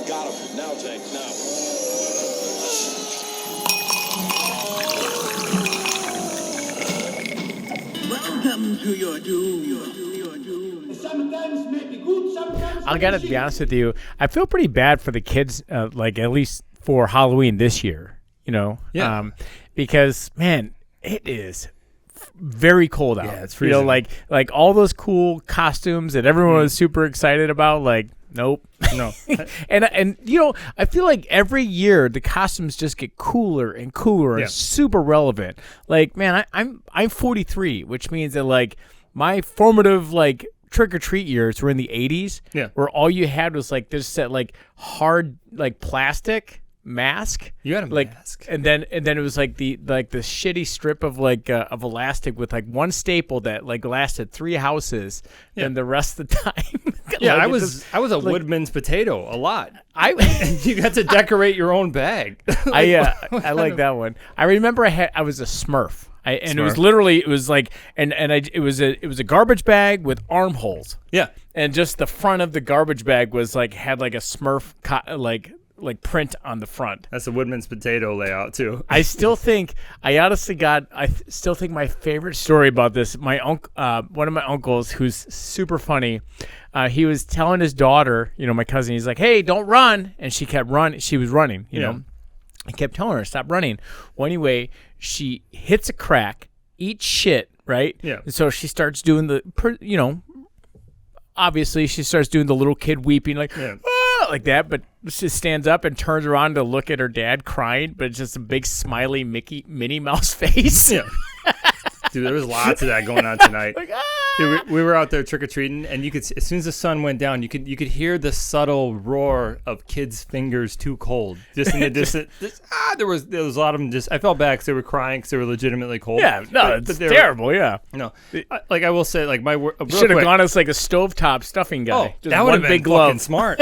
Got him. Now, Tank, now. Welcome to your doom. Sometimes may be good, sometimes I gotta be honest with you. I feel pretty bad for the kids, like at least for Halloween this year. You know, because man, it is very cold out. Yeah, it's freezing. You know, like all those cool costumes that everyone was super excited about. Like, nope, No. and you know, I feel like every year the costumes just get cooler and cooler and super relevant. Like, man, I'm 43, which means that like my formative like trick or treat years were in the 80s. Yeah. Where all you had was like this set like hard like plastic mask. You had a like, mask. and then it was like the shitty strip of like of elastic with like one staple that like lasted 3 houses, and the rest of the time. Yeah, like, I was a Woodman's potato a lot. You got to decorate your own bag. I like that one. I remember I was a Smurf. It was Smurf. literally it was like it was a garbage bag with armholes. Yeah. And just the front of the garbage bag was like had like a Smurf like print on the front. That's a Woodman's potato layout too. I still think I still think my favorite story about this, my uncle, one of my uncles who's super funny, he was telling his daughter, you know, my cousin, he's like, "Hey, don't run," and she kept running. She was running, you know. I kept telling her stop running. Well, anyway, she hits a crack, eats shit, right? Yeah. And so she starts doing obviously she starts doing the little kid weeping like like that, but she stands up and turns around to look at her dad crying, but it's just a big smiley Minnie Mouse face. Yeah. Dude, there was lots of that going on tonight. Like, Dude, we were out there trick-or-treating, and you could, as soon as the sun went down, you could hear the subtle roar of kids' fingers too cold. Just in the distance. There was a lot of them just, I felt bad because they were crying because they were legitimately cold. yeah, no, it's terrible, yeah. No, I will say, like, Should have gone as like a stovetop stuffing guy. Oh, Just that would one have big been glove. fucking smart.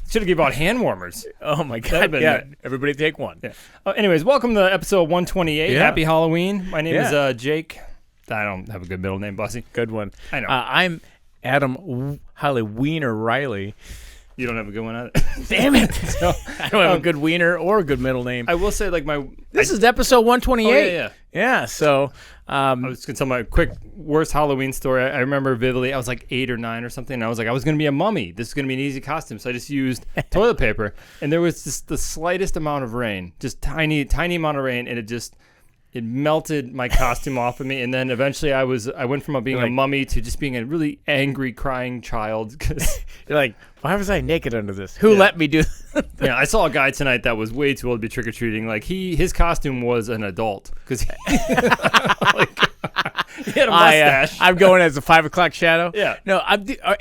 Should have given out hand warmers. Oh my That'd god! been Yeah, it. everybody take one. Yeah. Anyways, welcome to episode 128. Yeah. Happy Halloween. My name Yeah. is Jake. I don't have a good middle name, Bussy. Good one. I know. I'm Adam Holly Wiener Riley. You don't have a good one either. Damn it! No, I don't have a good wiener or a good middle name. I will say, like, This is episode 128. Oh, yeah. Yeah. So, I was going to tell my quick worst Halloween story. I remember vividly, I was like 8 or 9 or something, and I was like, I was going to be a mummy. This is going to be an easy costume. So I just used toilet paper, and there was just the slightest amount of rain, just tiny amount of rain, and it melted my costume off of me. And then eventually I went from being a mummy to just being a really angry, crying child. Cause you're like, why was I naked under this? Who let me do yeah, I saw a guy tonight that was way too old to be trick-or-treating. Like, his costume was an adult. Because he had a mustache. I'm going as a 5 o'clock shadow. Yeah. No,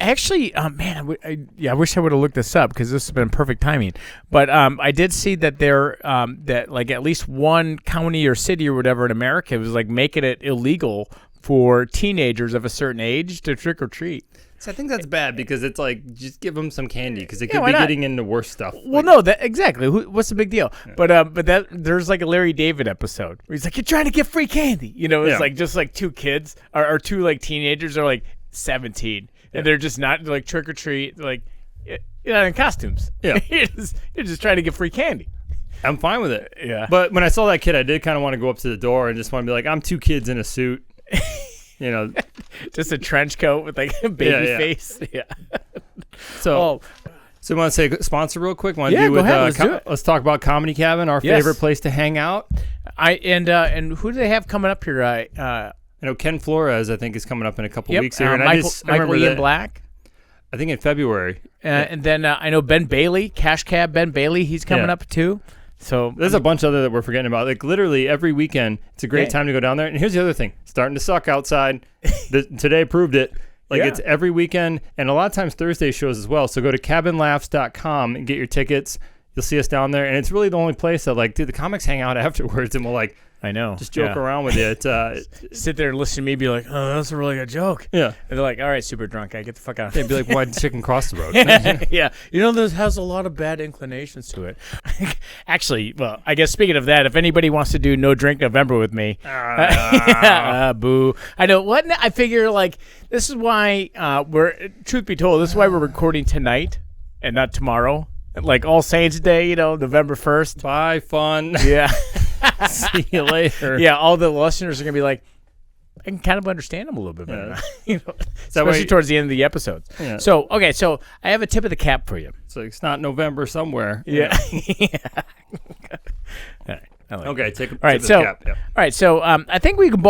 actually, man, I wish I would have looked this up because this has been perfect timing. But I did see that that like at least one county or city or whatever in America was like making it illegal for teenagers of a certain age to trick or treat. So I think that's bad because it's like, just give them some candy because they could why be not? getting into worse stuff. Well, no, that exactly. What's the big deal? Yeah. But that there's like a Larry David episode where he's like, "You're trying to get free candy," you know? It's like just like two kids or two like teenagers are like 17 and they're just not like trick or treat, like in costumes. Yeah, you're just trying to get free candy. I'm fine with it. Yeah. But when I saw that kid, I did kind of want to go up to the door and just want to be like, I'm 2 kids in a suit. You know, just a trench coat with like a baby face. Yeah. So you want to say sponsor real quick? Want to go ahead. Let's talk about Comedy Cabin, our favorite place to hang out. And who do they have coming up here? I know Ken Flores, I think, is coming up in a couple weeks here. And Michael Ian Black. I think in February. And then I know Ben Bailey, Cash Cab Ben Bailey. He's coming up too. So there's a bunch other that we're forgetting about. Like literally every weekend, it's a great time to go down there. And here's the other thing: starting to suck outside. Today proved it. Like it's every weekend, and a lot of times Thursday shows as well. So go to cabinlaughs.com and get your tickets. You'll see us down there, and it's really the only place that like, dude, the comics hang out afterwards, and we'll like, I know, just joke around with it. Sit there and listen to me be like, oh, that's a really good joke. Yeah, and they're like, all right, super drunk guy, get the fuck out. They'd be like, why'd the chicken cross the road? Yeah, you know, this has a lot of bad inclinations to it. Actually, well, I guess speaking of that, if anybody wants to do No Drink November with me, boo. I know what I figure. Like, this is why truth be told, this is why we're recording tonight and not tomorrow. like All Saints Day, November 1st. Bye, fun. Yeah. See you later. Yeah, all the listeners are going to be like, I can kind of understand them a little bit better now. Especially towards the end of the episodes. Yeah. So, okay, so I have a tip of the cap for you. So it's not November somewhere. Yeah. Yeah. All right. Okay, take a all right, tip of the cap. Yeah. All right, so I think we can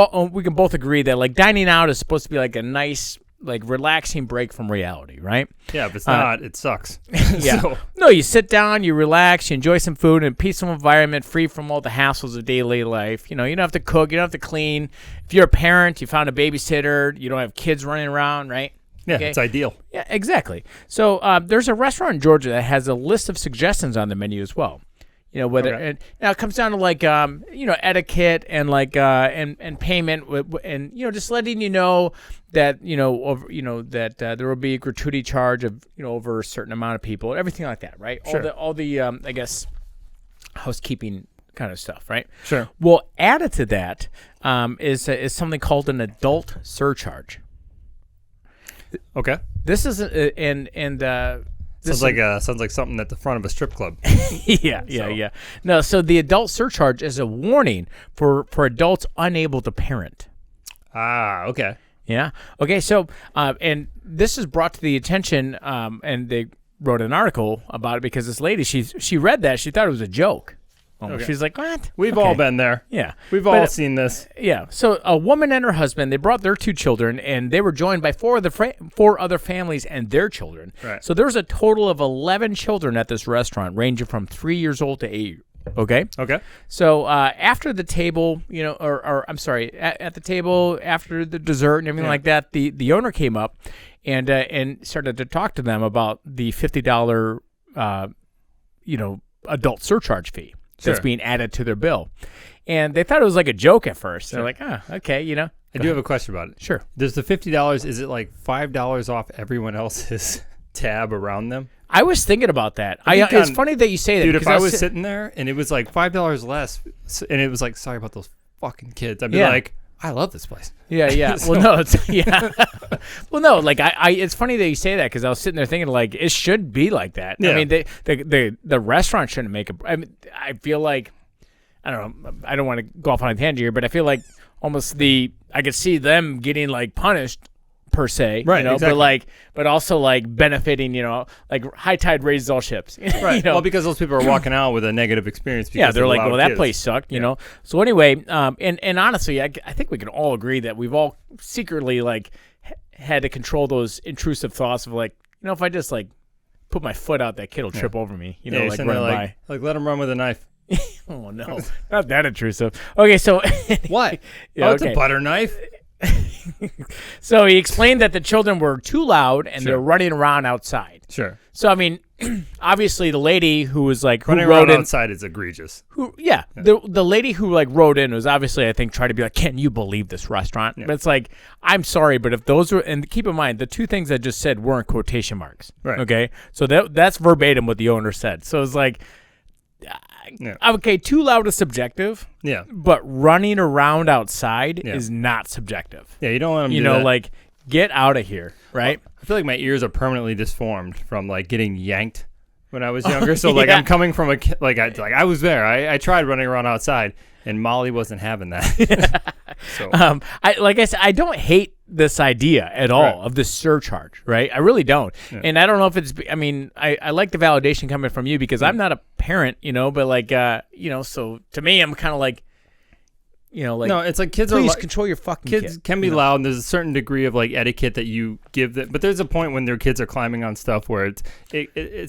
both agree that like dining out is supposed to be like a nice, like relaxing break from reality, right? Yeah, if it's not, it sucks. Yeah. So, No, you sit down, you relax, you enjoy some food in a peaceful environment, free from all the hassles of daily life. You don't have to cook, you don't have to clean. If you're a parent, you found a babysitter, you don't have kids running around, right? yeah, Okay. it's ideal. Yeah, exactly. So there's a restaurant in Georgia that has a list of suggestions on the menu as well. Whether Okay. now it comes down to like etiquette and like and payment and just letting you know that that there will be a gratuity charge of over a certain amount of people, everything like that, right? Sure. All the I guess housekeeping kind of stuff, right? Sure. Well, added to that is something called an adult surcharge. Okay. This is Sounds like something at the front of a strip club. Yeah. No, so the adult surcharge is a warning for adults unable to parent. Ah, okay. Yeah. Okay. So, and this is brought to the attention, and they wrote an article about it because this lady, she read that, she thought it was a joke. Okay. She's like, what? We've Okay. all been there. Yeah. We've all seen this. Yeah. So a woman and her husband, they brought their 2 children, and they were joined by 4 other families and their children. Right. So there was a total of 11 children at this restaurant, ranging from 3 years old to 8. Okay. Okay. So after the table, or I'm sorry, at the table after the dessert and everything like that, the owner came up and started to talk to them about the $50 adult surcharge fee that's Sure. being added to their bill. And they thought it was like a joke at first. They're like, okay, I do have a question about it. Sure. Does the $50, is it like $5 off everyone else's tab around them? I was thinking about that. think It's on- funny that you say that. Dude, because if I was sitting there and it was like $5 less, and it was like, sorry about those fucking kids, I'd be like, I love this place. Yeah. So- Well, no, it's well, no, like I it's funny that you say that because I was sitting there thinking like it should be like that. Yeah. I mean, the restaurant shouldn't make a. I mean, I feel like I don't know. I don't want to go off on a tangent here, but I feel like almost I could see them getting like punished per se, Right, exactly. but also like benefiting, like high tide raises all ships. Right. Well, because those people are walking out with a negative experience. Because Yeah, they're like, allowed well, that kids. place sucked, you know. So anyway, and honestly, I think we can all agree that we've all secretly like had to control those intrusive thoughts of like, if I just like put my foot out, that kid will trip over me, Yeah, you're like sitting there running like, let him run with a knife. by. Oh no, not that intrusive. Okay, so What? Yeah, Oh, it's okay. a butter knife. So he explained that the children were too loud and Sure. they're running around outside. Sure. So I mean, obviously the lady who was like who Running wrote around in, outside is egregious. the lady who like wrote in was obviously I think trying to be like, can you believe this restaurant? But it's like, I'm sorry, but if those were, and keep in mind the 2 things I just said weren't quotation marks. Right. Okay, so that's verbatim what the owner said. So it's like, Yeah. okay, too loud is subjective, Yeah. but running around outside Yeah. is not subjective. Yeah, you don't want them to You do know, that. like get out of here, right? I feel like my ears are permanently disformed from like getting yanked when I was younger. So like yeah. I'm coming from I was there. I tried running around outside, and Molly wasn't having that. So Like I said, I don't hate this idea at all Right. of this surcharge, right? I really don't. And I don't know if it's, I mean, I like the validation coming from you because I'm not a parent, but like, so to me, I'm kind of like, like, no, it's like kids please are control your fucking kids kid. can be loud, and there's a certain degree of like etiquette that you give them. But there's a point when their kids are climbing on stuff where it's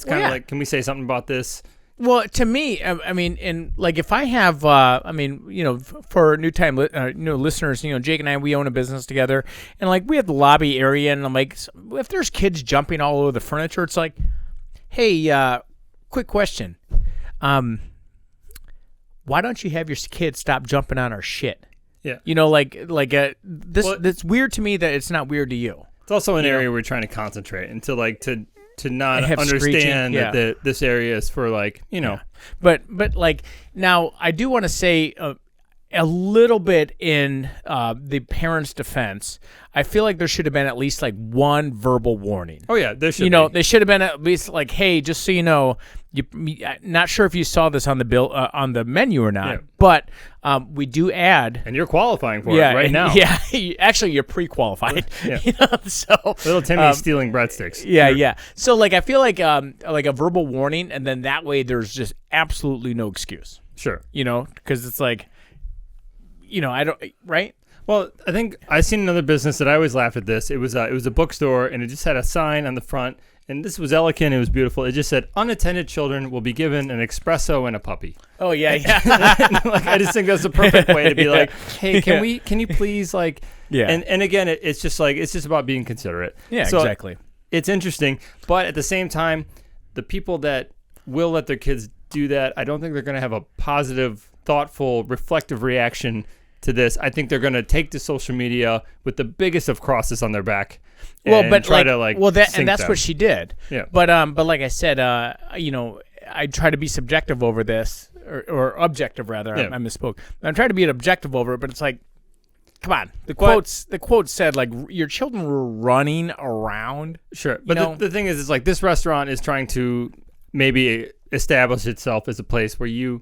kind of yeah. like, can we say something about this? Well, to me, I mean, and like if I have, for new time, listeners, Jake and I, we own a business together, and like we have the lobby area, and I'm like, if there's kids jumping all over the furniture, it's like, hey, quick question, why don't you have your kids stop jumping on our shit? Yeah. This. Well, That's weird to me that it's not weird to you. It's also an area we're trying to concentrate and to not Have understand screeching, yeah. that this area is for like, But like now, I do want to say, a little bit in the parents' defense, I feel like there should have been at least like one verbal warning. Oh yeah, there should. They should have been at least like, hey, just so you know, not sure if you saw this on the bill on the menu or not, but we do add, and you're qualifying for it right now. Yeah, actually, you're pre-qualified. Yeah. So little Timmy's stealing breadsticks. Yeah. So like, I feel like a verbal warning, and then that way there's just absolutely no excuse. Sure. Because it's like, I don't right. Well, I think I seen another business that I always laugh at this. It was a bookstore, and it just had a sign on the front, and this was elegant. It was beautiful. It just said, "Unattended children will be given an espresso and a puppy." Oh yeah. Like, I just think that's the perfect way to be like, "Hey, can you please like?" Yeah. And again, it's just about being considerate. Yeah, so exactly. It's interesting, but at the same time, the people that will let their kids do that, I don't think they're going to have a positive, thoughtful, reflective reaction to this. I think they're going to take to social media with the biggest of crosses on their back. And that's what she did. Yeah. But like I said, I try to be subjective over this, or objective rather. Yeah. I misspoke. I'm trying to be objective over it, but it's like, come on. The quote said like your children were running around. Sure, but the thing is, it's like this restaurant is trying to maybe establish itself as a place where you.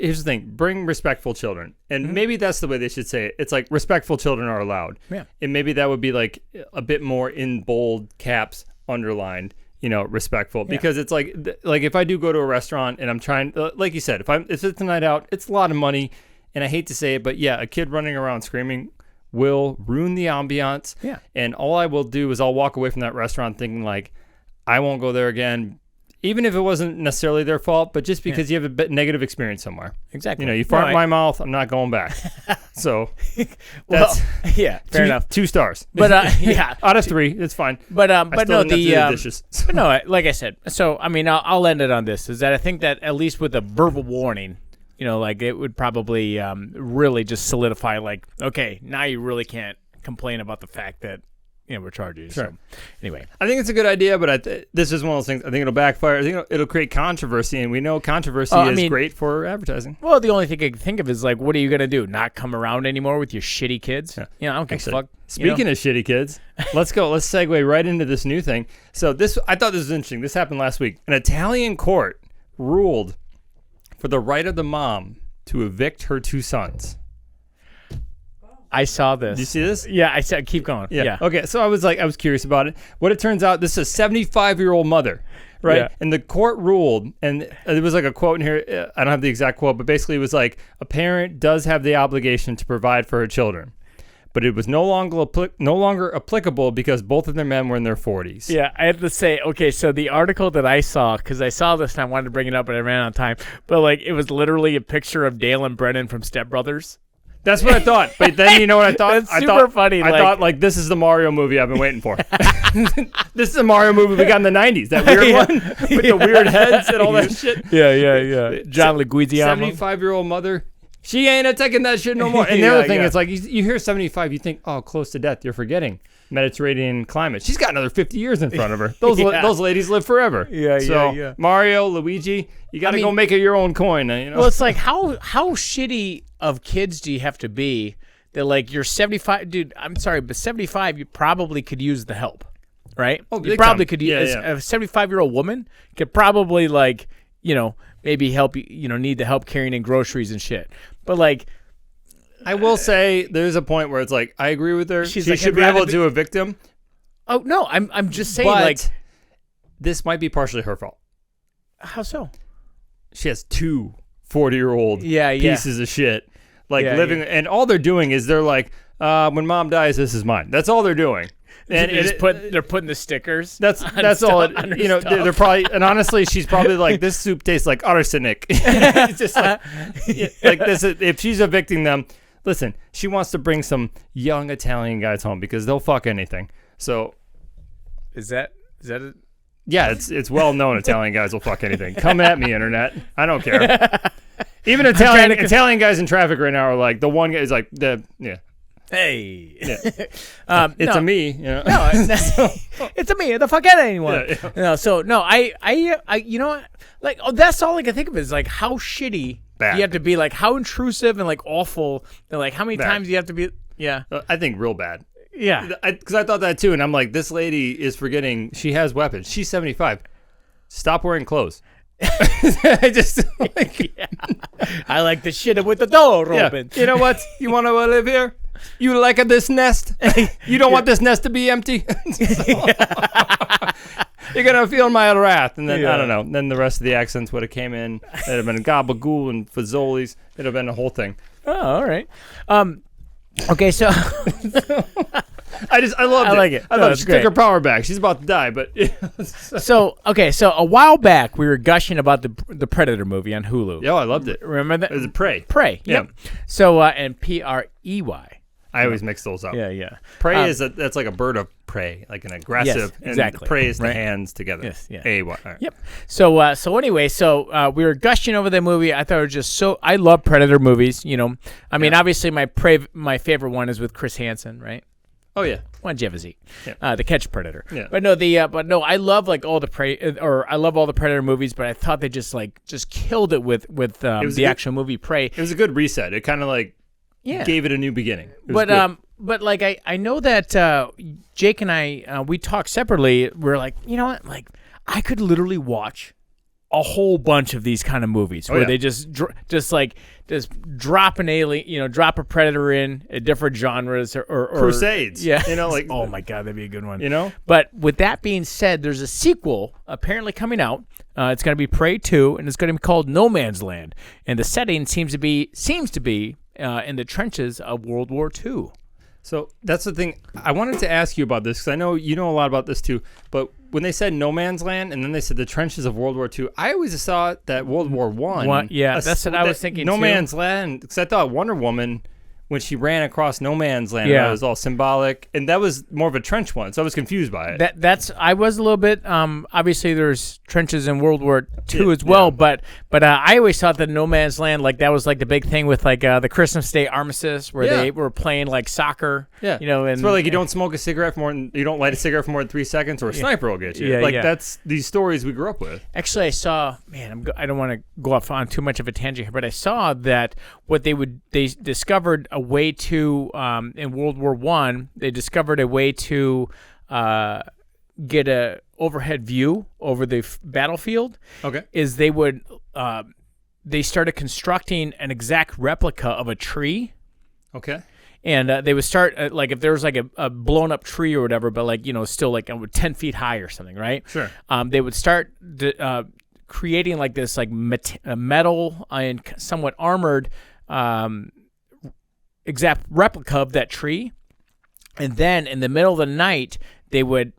Here's the thing: bring respectful children, and maybe that's the way they should say it. It's like respectful children are allowed, and maybe that would be like a bit more in bold caps, underlined, respectful, because it's like if I do go to a restaurant and I'm trying, like you said, if it's a night out, it's a lot of money, and I hate to say it, but yeah, a kid running around screaming will ruin the ambiance, and all I will do is I'll walk away from that restaurant thinking like, I won't go there again. Even if it wasn't necessarily their fault, but just because you have a bit negative experience somewhere. Exactly. You fart in my mouth, I'm not going back. So that's fair enough. 2 stars. But out of 3, it's fine. But no, the dishes. But no, like I said. So I mean, I'll end it on this: is that I think that at least with a verbal warning, like it would probably really just solidify, like, okay, now you really can't complain about the fact that. We're charging you. Sure. So, anyway. I think it's a good idea, but this is one of those things. I think it'll backfire. I think it'll create controversy, and we know controversy is great for advertising. Well, the only thing I can think of is, like, what are you going to do? Not come around anymore with your shitty kids? Yeah. I don't give a fuck. Speaking of shitty kids, let's go. Let's segue right into this new thing. So I thought this was interesting. This happened last week. An Italian court ruled for the right of the mom to evict her 2 sons. I saw this. Did you see this? Yeah, I said keep going. Yeah. Okay, so I was curious about it. What it turns out, this is a 75-year-old mother, right? Yeah. And the court ruled, and there was like a quote in here. I don't have the exact quote, but basically it was like, a parent does have the obligation to provide for her children, but it was no longer applicable because both of their men were in their 40s. Yeah, I have to say, okay, so the article that I saw, because I saw this and I wanted to bring it up, but I ran out of time, but like it was literally a picture of Dale and Brennan from Step Brothers. That's what I thought. But then you know what I thought? That's super funny. I thought, like, this is the Mario movie I've been waiting for. This is the Mario movie we got in the 90s. That weird one with the weird heads and all that shit. Yeah. John Leguizamo. 75-year-old mother. She ain't taking that shit no more. And the other thing is, like, you hear 75, you think, oh, close to death. You're forgetting Mediterranean climate. She's got another 50 years in front of her. Those ladies live forever. Yeah. Mario, Luigi, you got to go make it your own coin. Well, it's like, how shitty of kids do you have to be that, like, you're 75? Dude, I'm sorry, but 75, you probably could use the help, right? Oh, you probably could use a 75-year-old woman could probably, like, maybe help you, need the help carrying in groceries and shit. But, like, I will say there's a point where it's like, I agree with her. She like, should be able to a victim. Oh, no, I'm just saying, but like, this might be partially her fault. How so? She has 2 40-year-old pieces of shit, like, living, and all they're doing is they're like, when mom dies, this is mine. That's all they're doing. And they're putting the stickers. That's all. They're probably, and honestly, she's probably like, this soup tastes like arsenic. It's just like this. If she's evicting them, listen, she wants to bring some young Italian guys home because they'll fuck anything. So, is that it? Yeah, it's well known Italian guys will fuck anything. Come at me, internet. I don't care. Even Italian guys in traffic right now are like, the one guy is like, hey. Yeah. It's a me. No, it's a me. The fuck out of anyone. Yeah. No, so no, I you know what? Like, that's all I can think of is like, how shitty Bad. You have to be like how intrusive and like awful. And like how many times you have to be. Yeah. I think real bad. Yeah. Because I thought that too, and I'm like, this lady is forgetting she has weapons. She's 75. Stop wearing clothes. I just like, I like to shit it with the door open. You know what? You want to live here? You like this nest? You don't want this nest to be empty? You're gonna feel my wrath, and then I don't know. Then the rest of the accents would have came in. It'd have been gabagool and fazoli's. It'd have been a whole thing. Oh, all right. Okay, so I loved it. like it. I No, thought it's she great. took her power back. She's about to die, but so a while back we were gushing about the Predator movie on Hulu. yeah, I loved it. Remember that? It was a prey. Prey. Yeah. Yep. So and Prey. I always mix those up. Yeah. Prey that's like a bird of prey, like an aggressive. Yes, exactly. And prey is the Right. hands together. Yes, yeah. A-Y. All right. Yep. So anyway, we were gushing over the movie. I thought it was just so. I love Predator movies. You know, I mean, obviously my favorite one is with Chris Hansen, right? Oh yeah. One Jevzy, Yeah. the Catch Predator. Yeah. But no, I love like all the I love all the Predator movies, but I thought they just killed it with the actual movie Prey. It was a good reset. It kind of like gave it a new beginning. It was good. But like I know that Jake and I we talked separately. We're like, you know what? Like I could literally watch a whole bunch of these kind of movies where they just drop an alien, drop a predator in different genres or Crusades. Yeah, like oh my god, that'd be a good one. But with that being said, there's a sequel apparently coming out. It's going to be Prey 2, and it's going to be called No Man's Land, and the setting seems to be in the trenches of World War II. So that's the thing. I wanted to ask you about this because I know you know a lot about this too. But when they said No Man's Land and then they said the trenches of World War II, I always saw that World War I. Yeah, that's what I was thinking. No too. Man's Land, because I thought Wonder Woman, when she ran across No Man's Land, Yeah. that was all symbolic, and that was more of a trench one. So I was confused by it. I was a little bit. Obviously, there's trenches in World War II as well, but I always thought that No Man's Land, like that was like the big thing with like the Christmas Day armistice where they were playing like soccer. Yeah, and it's where like you don't smoke a cigarette for more than you don't light a cigarette for more than 3 seconds, or a sniper will get you. Yeah, that's these stories we grew up with. Actually, I saw. Man, I don't want to go off on too much of a tangent here, but I saw that they discovered a way to in World War I. They discovered a way to get a overhead view over the battlefield. Okay, is they started constructing an exact replica of a tree. Okay. And they would start like if there was like a blown up tree or whatever, but like still like 10 feet high or something, right? Sure. They would start creating like this like metal and somewhat armored exact replica of that tree, and then in the middle of the night they would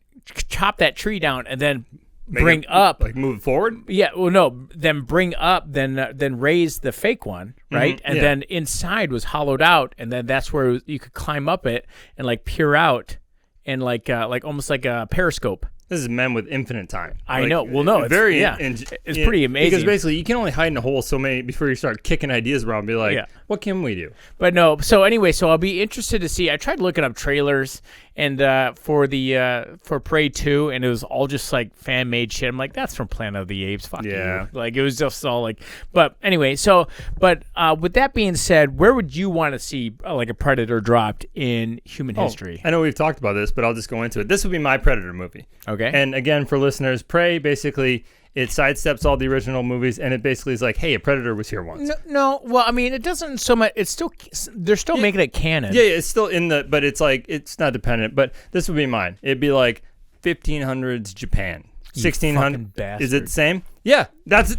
chop that tree down and then bring up, like move forward. Yeah, well, no, then bring up, then raise the fake one, right? And then inside was hollowed out, and then that's where you could climb up it and like peer out, and like almost like a periscope. This is men with infinite time. I know. Well, no, it's very. It's pretty amazing because basically you can only hide in a hole so many before you start kicking ideas around. And be like, what can we do? But no. So anyway, I'll be interested to see. I tried looking up trailers and for Prey 2, and it was all just like fan made shit. I'm like, that's from Planet of the Apes. Fuck you. Like it was just all like. But anyway, with that being said, where would you want to see like a Predator dropped in human history? I know we've talked about this, but I'll just go into it. This would be my Predator movie. Okay. And again, for listeners, Prey basically it sidesteps all the original movies, and it basically is like, hey, a Predator was here once. No. Well, I mean, it doesn't so much. It's still they're still making it canon. Yeah, it's still in the, but it's like it's not dependent. But this would be mine. It'd be like 1500s Japan. 1600. Is it the same? Yeah, that's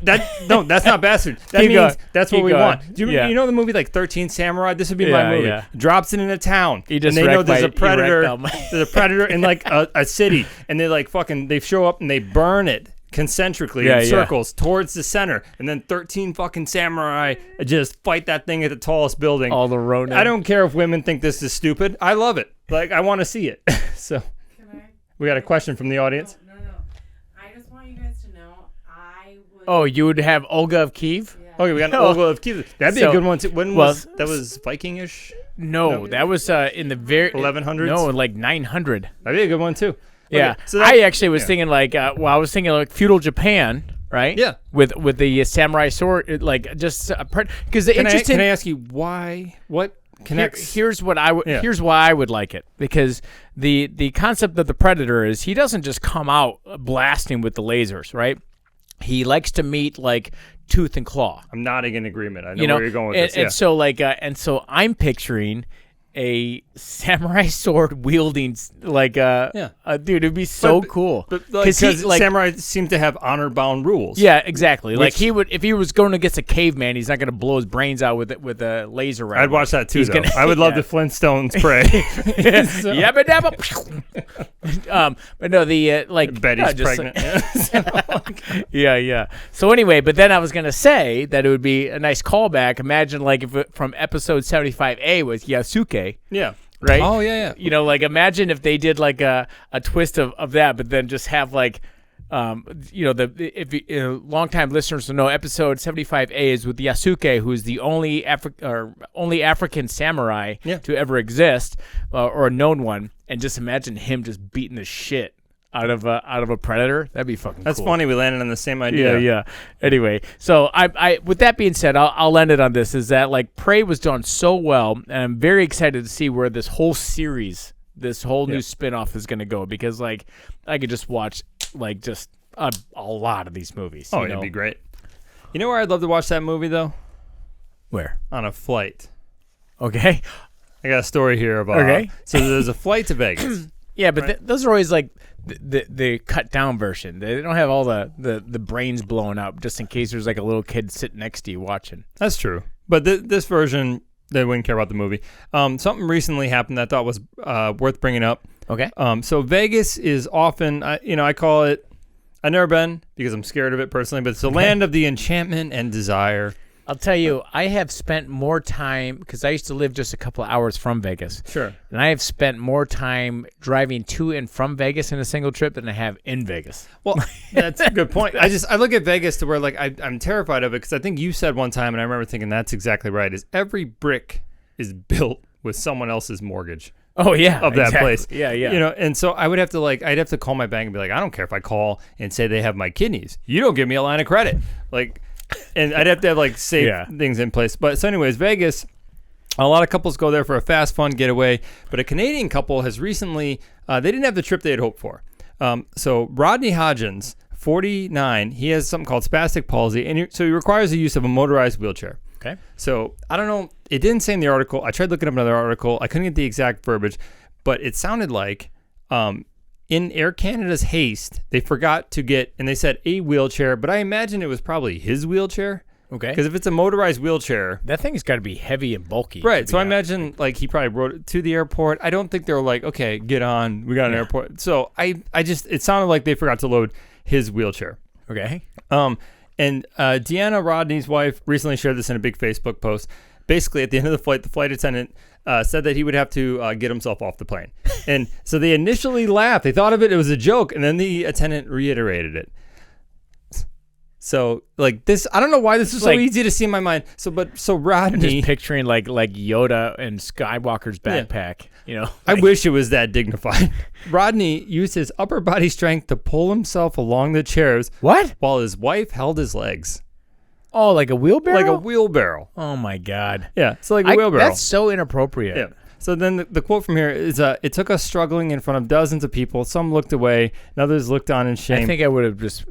No, that's not bastard. That means that's what we want. Do you know the movie like 13 Samurai? This would be my movie. Yeah. Drops it in a town, and they know there's a predator. There's a predator in like a city, and they like they show up and they burn it concentrically in circles towards the center, and then 13 fucking samurai just fight that thing at the tallest building. All the Ronin. I don't care if women think this is stupid. I love it. Like I want to see it. So, we got a question from the audience. Oh, you would have Olga of Kiev? Yeah. Okay, we got Olga of Kiev. That'd be a good one too. When was that? Was Vikingish? No, that was in the very 1100s. No, like 900. That'd be a good one too. Yeah. Okay, so I actually was thinking like, I was thinking like feudal Japan, right? Yeah. With the samurai sword, just because the interesting. Can I ask you why? What connects? Here's what I would. Yeah. Here's why I would like it, because the concept of the Predator is he doesn't just come out blasting with the lasers, right? He likes to meet like tooth and claw. I'm nodding in agreement. I know where you're going with this. And so so I'm picturing a samurai sword wielding dude, it'd be so cool. Because samurai seem to have honor bound rules. Yeah, exactly. Like he would, if he was going against a caveman, he's not going to blow his brains out with a laser rifle. I'd watch that too. Though. I would love the Flintstones pray. Yabba dabba. But no, Betty's pregnant. Yeah. So anyway, but then I was gonna say that it would be a nice callback. Imagine if from episode 75A was Yasuke. Yeah. Right. Oh yeah. Imagine if they did a twist of that, but then just have longtime listeners will know episode 75A is with Yasuke, who's the only African samurai to ever exist, or a known one, and just imagine him just beating the shit out of a predator. That'd be fucking That's cool. funny. We landed on the same idea. Yeah. Anyway, so I with that being said, I'll end it on this, is that Prey was done so well, and I'm very excited to see where this whole series, this whole new spin-off is going to go, because I could just watch just a lot of these movies. Oh, it'd be great. You know where I'd love to watch that movie though? Where? On a flight. Okay. I got a story here about. Okay. So there's a flight to Vegas. Yeah, but those are always the cut down version. They don't have all the brains blowing up just in case there's a little kid sitting next to you watching. That's true. But this version, they wouldn't care about the movie. Something recently happened that I thought was worth bringing up. Okay. So Vegas is often, I call it, I've never been because I'm scared of it personally, but it's the land of the enchantment and desire. I'll tell you, I have spent more time, because I used to live just a couple of hours from Vegas. Sure. And I have spent more time driving to and from Vegas in a single trip than I have in Vegas. Well, that's a good point. I look at Vegas to where I'm terrified of it, because I think you said one time, and I remember thinking that's exactly right, is every brick is built with someone else's mortgage. Oh yeah, of that place. Yeah. And so I would have to I'd have to call my bank and be like, I don't care if I call and say they have my kidneys. You don't give me a line of credit. And I'd have to have safe things in place. But so anyways, Vegas, a lot of couples go there for a fast, fun getaway. But a Canadian couple has recently, they didn't have the trip they had hoped for. So Rodney Hodgins, 49, he has something called spastic palsy, and so he requires the use of a motorized wheelchair. Okay. So I don't know. It didn't say in the article. I tried looking up another article. I couldn't get the exact verbiage, but it sounded like in Air Canada's haste, they forgot to get, and they said a wheelchair, but I imagine it was probably his wheelchair. Okay. Because if it's a motorized wheelchair, that thing's got to be heavy and bulky. Right. So I imagine he probably rode it to the airport. I don't think they were like, okay, get on. We got an airport. So it sounded like they forgot to load his wheelchair. Okay. And Deanna Rodney's wife recently shared this in a big Facebook post. Basically, at the end of the flight attendant said that he would have to get himself off the plane. And so they initially laughed. They thought of it was a joke, and then the attendant reiterated it. So this, I don't know why this is so easy to see in my mind. So Rodney, I'm just picturing like Yoda and Skywalker's backpack. I wish it was that dignified. Rodney used his upper body strength to pull himself along the chairs. What? While his wife held his legs. Oh, like a wheelbarrow? Like a wheelbarrow. Oh my God. Yeah, so a wheelbarrow. That's so inappropriate. Yeah. So then the quote from here is, it took us struggling in front of dozens of people. Some looked away, and others looked on in shame. I think I would have just,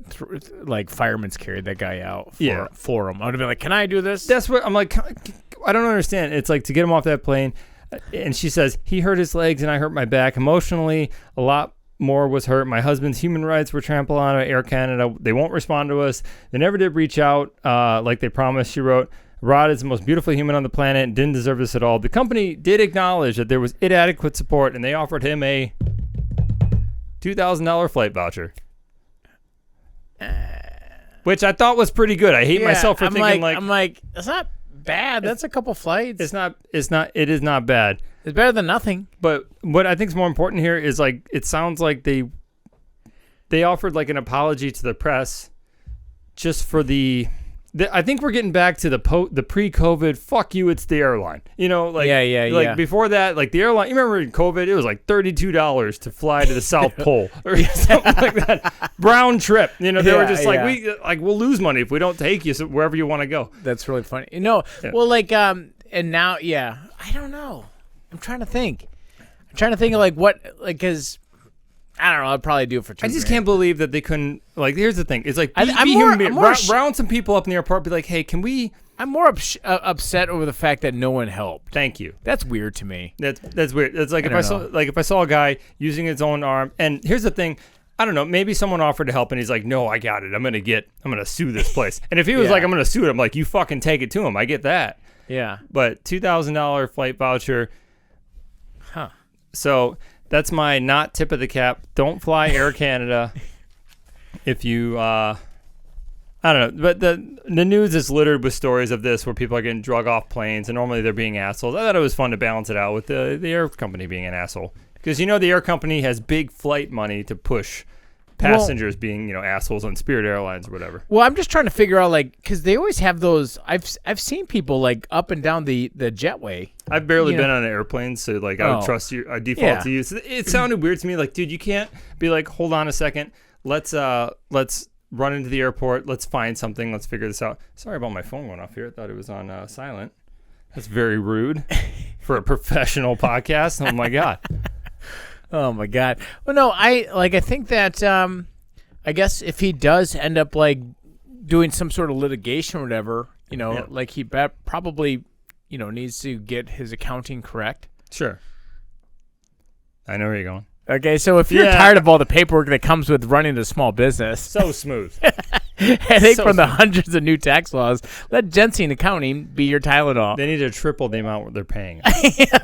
firemen's carried that guy out for him. I would have been like, can I do this? That's what I'm like, I don't understand. It's to get him off that plane. And she says, he hurt his legs and I hurt my back. Emotionally, a lot more was hurt. My husband's human rights were trampled on at Air Canada. They won't respond to us. They never did reach out like they promised, she wrote. Rod is the most beautiful human on the planet and didn't deserve this at all. The company did acknowledge that there was inadequate support, and they offered him a $2,000 flight voucher. Which I thought was pretty good. I hate myself for thinking I'm like, that's not bad. That's a couple flights. It is not bad. It's better than nothing. But what I think is more important here is it sounds like they offered an apology to the press just for the I think we're getting back to the pre-COVID. Fuck you, it's the airline. Like before that, like the airline. You remember in COVID, it was like $32 to fly to the South Pole or something like that. Brown trip. They were just like we'll lose money if we don't take you wherever you want to go. That's really funny. Well, like and now, I don't know. I'm trying to think of like what, like, because I don't know. I'd probably do it for $2,000. I just can't believe that they couldn't. Like, here's the thing. It's like, round some people up in the airport, be like, hey, can we? I'm more upset over the fact that no one helped. Thank you. That's weird to me. That's weird. It's like if I saw a guy using his own arm, and here's the thing. I don't know. Maybe someone offered to help, and he's like, "No, I got it. I'm gonna sue this place." And if he was like, "I'm gonna sue it," I'm like, "You fucking take it to him." I get that. Yeah. But $2,000 flight voucher. Huh. So. That's my not tip of the cap. Don't fly Air Canada if you, I don't know. But the news is littered with stories of this where people are getting drug off planes, and normally they're being assholes. I thought it was fun to balance it out with the air company being an asshole. Because, the air company has big flight money to push passengers being, assholes on Spirit Airlines or whatever. Well, I'm just trying to figure out, like, because they always have those. I've seen people like up and down the jetway. I've barely been on an airplane, so like I would trust you. I default to you. So it sounded weird to me. Like, dude, you can't be like, hold on a second. Let's run into the airport. Let's find something. Let's figure this out. Sorry about my phone going off here. I thought it was on silent. That's very rude for a professional podcast. Oh my god. Oh my god. Well, no, I think that I guess if he does end up like doing some sort of litigation or whatever, like he probably needs to get his accounting correct. Sure. I know where you're going. Okay, so if you're tired of all the paperwork that comes with running a small business, so smooth. Headache from the hundreds of new tax laws, let Jensen Accounting be your Tylenol. They need to triple the amount they're paying.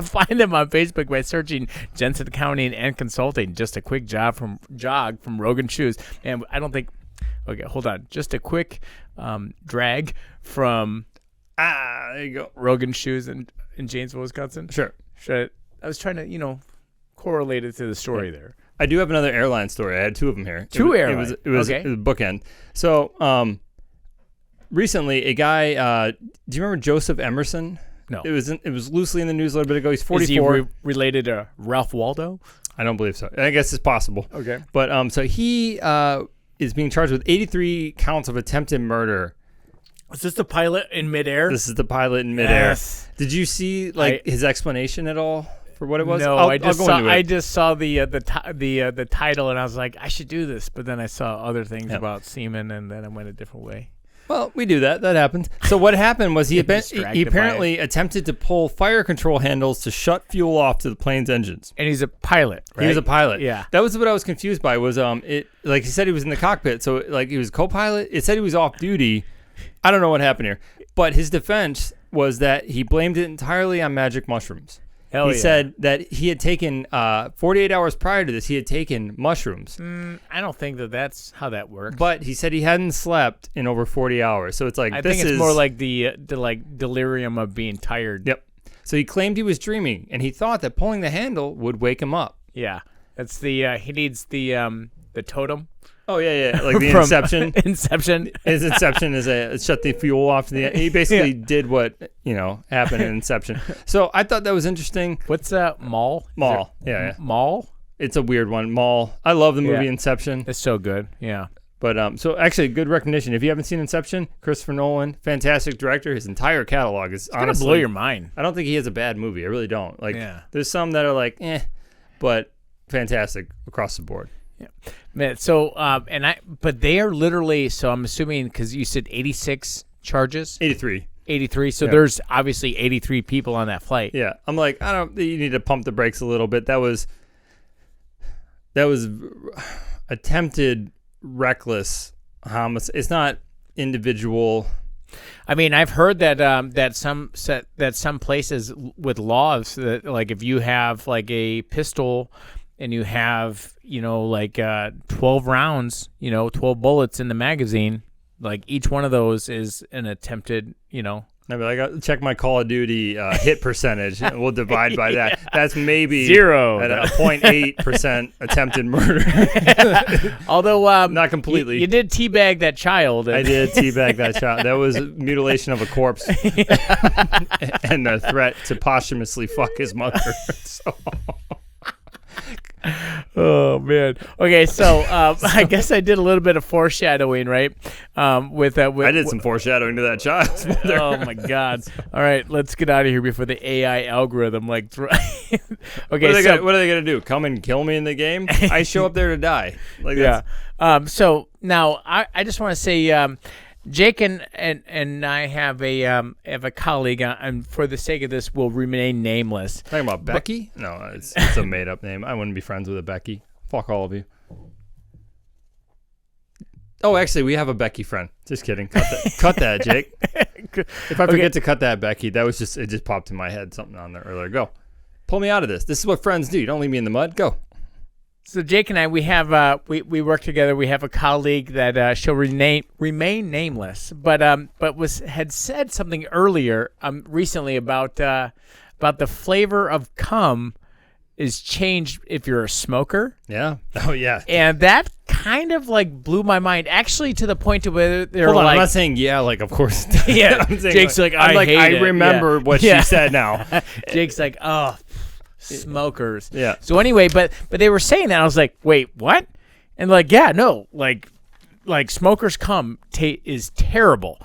Find them on Facebook by searching Jensen Accounting and Consulting. Just a quick jog from Rogan Shoes. And I don't think, okay, hold on. Just a quick drag from there you go. Rogan Shoes in Janesville, Wisconsin. Sure. I was trying to, correlate it to the story there. I do have another airline story. I had two of them here. Airlines. It was a bookend. So recently, a guy. Do you remember Joseph Emerson? No. It was loosely in the news a little bit ago. He's 44. Is he related to Ralph Waldo? I don't believe so. I guess it's possible. Okay. But so he is being charged with 83 counts of attempted murder. Is this the pilot in midair? This is the pilot in midair. Yes. Did you see his explanation at all? For what it was? No, I just saw the title and I was like, I should do this, but then I saw other things about semen and then I went a different way. Well, we do that. That happens. So what happened was he apparently attempted to pull fire control handles to shut fuel off to the plane's engines. And he's a pilot, right? He was a pilot. Yeah. That was what I was confused by. Was it like he said he was in the cockpit, so like he was co-pilot. It said he was off duty. I don't know what happened here, but his defense was that he blamed it entirely on magic mushrooms. He said that he had taken 48 hours prior to this. He had taken mushrooms. I don't think that's how that works. But he said he hadn't slept in over 40 hours. So it's like I think it's more like the delirium of being tired. Yep. So he claimed he was dreaming, and he thought that pulling the handle would wake him up. Yeah, that's the he needs the totem. Oh yeah, like the Inception. Inception. His Inception is shut the fuel off to the. He basically did what happened in Inception. So I thought that was interesting. What's Mall? Mall. Yeah. Mall. It's a weird one. Mall. I love the movie Inception. It's so good. Yeah. But so actually, good recognition. If you haven't seen Inception, Christopher Nolan, fantastic director. His entire catalog is honestly gonna blow your mind. I don't think he has a bad movie. I really don't. There's some that are like, but fantastic across the board. Yeah, man. So but they are literally. So I'm assuming because you said 86 charges. 83. 83. So there's obviously 83 people on that flight. Yeah, I'm like, you need to pump the brakes a little bit. That was attempted reckless homicide. It's not individual. I mean, I've heard that some places with laws that like if you have like a pistol and you have 12 rounds, 12 bullets in the magazine, like each one of those is an attempted I'd be like, check my Call of Duty hit percentage. And we'll divide by that. That's maybe 0 at a 0.8% attempted murder. Although not completely. You did teabag that child. I did teabag that child. That was mutilation of a corpse and a threat to posthumously fuck his mother. So. Oh man. Okay, so I guess I did a little bit of foreshadowing, right? With I did some foreshadowing to that child. Oh my God! All right, let's get out of here before the AI algorithm like. Okay, what are they gonna do? Come and kill me in the game? I show up there to die. Like yeah. So now I just want to say. Jake and I have a colleague, and for the sake of this, will remain nameless. Talking about Becky? No, it's a made up name. I wouldn't be friends with a Becky. Fuck all of you. Oh, actually, we have a Becky friend. Just kidding. Cut that, Jake. If I forget to cut that, Becky, it just popped in my head. Something on there earlier. Go. Pull me out of this. This is what friends do. You don't leave me in the mud. Go. So Jake and I, we have we work together. We have a colleague that shall remain nameless, but had said something earlier recently about the flavor of cum is changed if you're a smoker. Yeah. Oh yeah. And that kind of like blew my mind, actually, to the point to where they're Hold on, like, I'm not saying yeah, like of course. Yeah. I'm saying, Jake's like I hate I it. remember what she said now. Jake's like, oh. Smokers. Yeah. So anyway, but they were saying that. I was like, wait, what? And like, yeah, no, like smokers cum is terrible.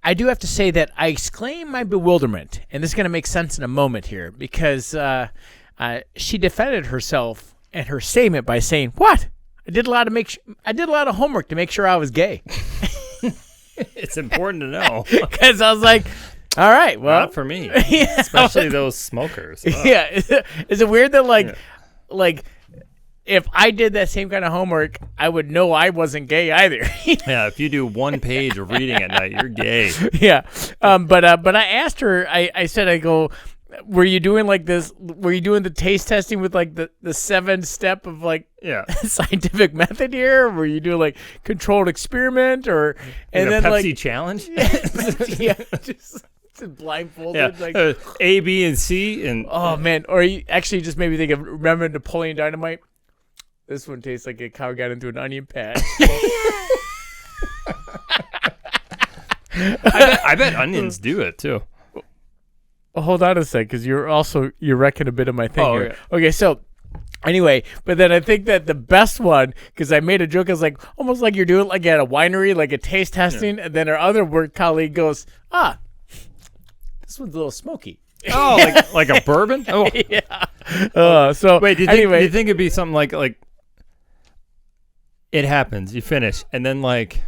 I do have to say that I exclaim my bewilderment, and this is going to make sense in a moment here, because she defended herself and her statement by saying, "What? I did a lot of homework to make sure I was gay." It's important to know. Because I was like, all right, well, not for me, especially those smokers. Oh. Yeah, is it weird that like if I did that same kind of homework, I would know I wasn't gay either. Yeah, if you do 1 page of reading at night, you're gay. Yeah, but I asked her. I said, I go, were you doing like this? Were you doing the taste testing with like the 7-step of like scientific method here? Or were you doing like controlled experiment or and then Pepsi challenge? Yeah, just blindfolded, like A, B, and C, and oh man, or you actually just maybe think of remember Napoleon Dynamite. This one tastes like a cow got into an onion patch. I bet onions do it too. Well, hold on a sec, because you're wrecking a bit of my thing here. Yeah. Okay, so anyway, but then I think that the best one, because I made a joke, I was like, almost like you're doing like at a winery, like a taste testing, and then our other work colleague goes, this one's a little smoky. Oh, like a bourbon? Oh, yeah. So wait, do you think it'd be something like it happens, you finish, and then like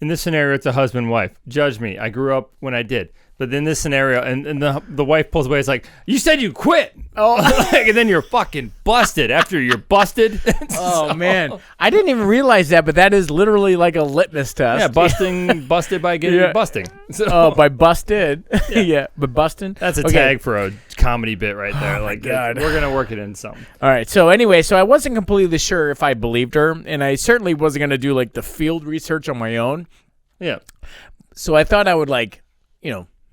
in this scenario, it's a husband wife. Judge me. I grew up when I did. But in this scenario, and the wife pulls away, it's like, you said you quit. Oh, and then you're fucking busted after you're busted. Oh, man. I didn't even realize that, but that is literally like a litmus test. Yeah, busted by getting busting. So, oh, by busted. Yeah, but busting. That's a tag for a comedy bit right there. Oh, like, my God. We're going to work it in something. All right. So anyway, I wasn't completely sure if I believed her, and I certainly wasn't going to do like the field research on my own. Yeah. So I thought I would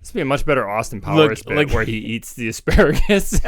this would be a much better Austin Powers bit where he eats the asparagus.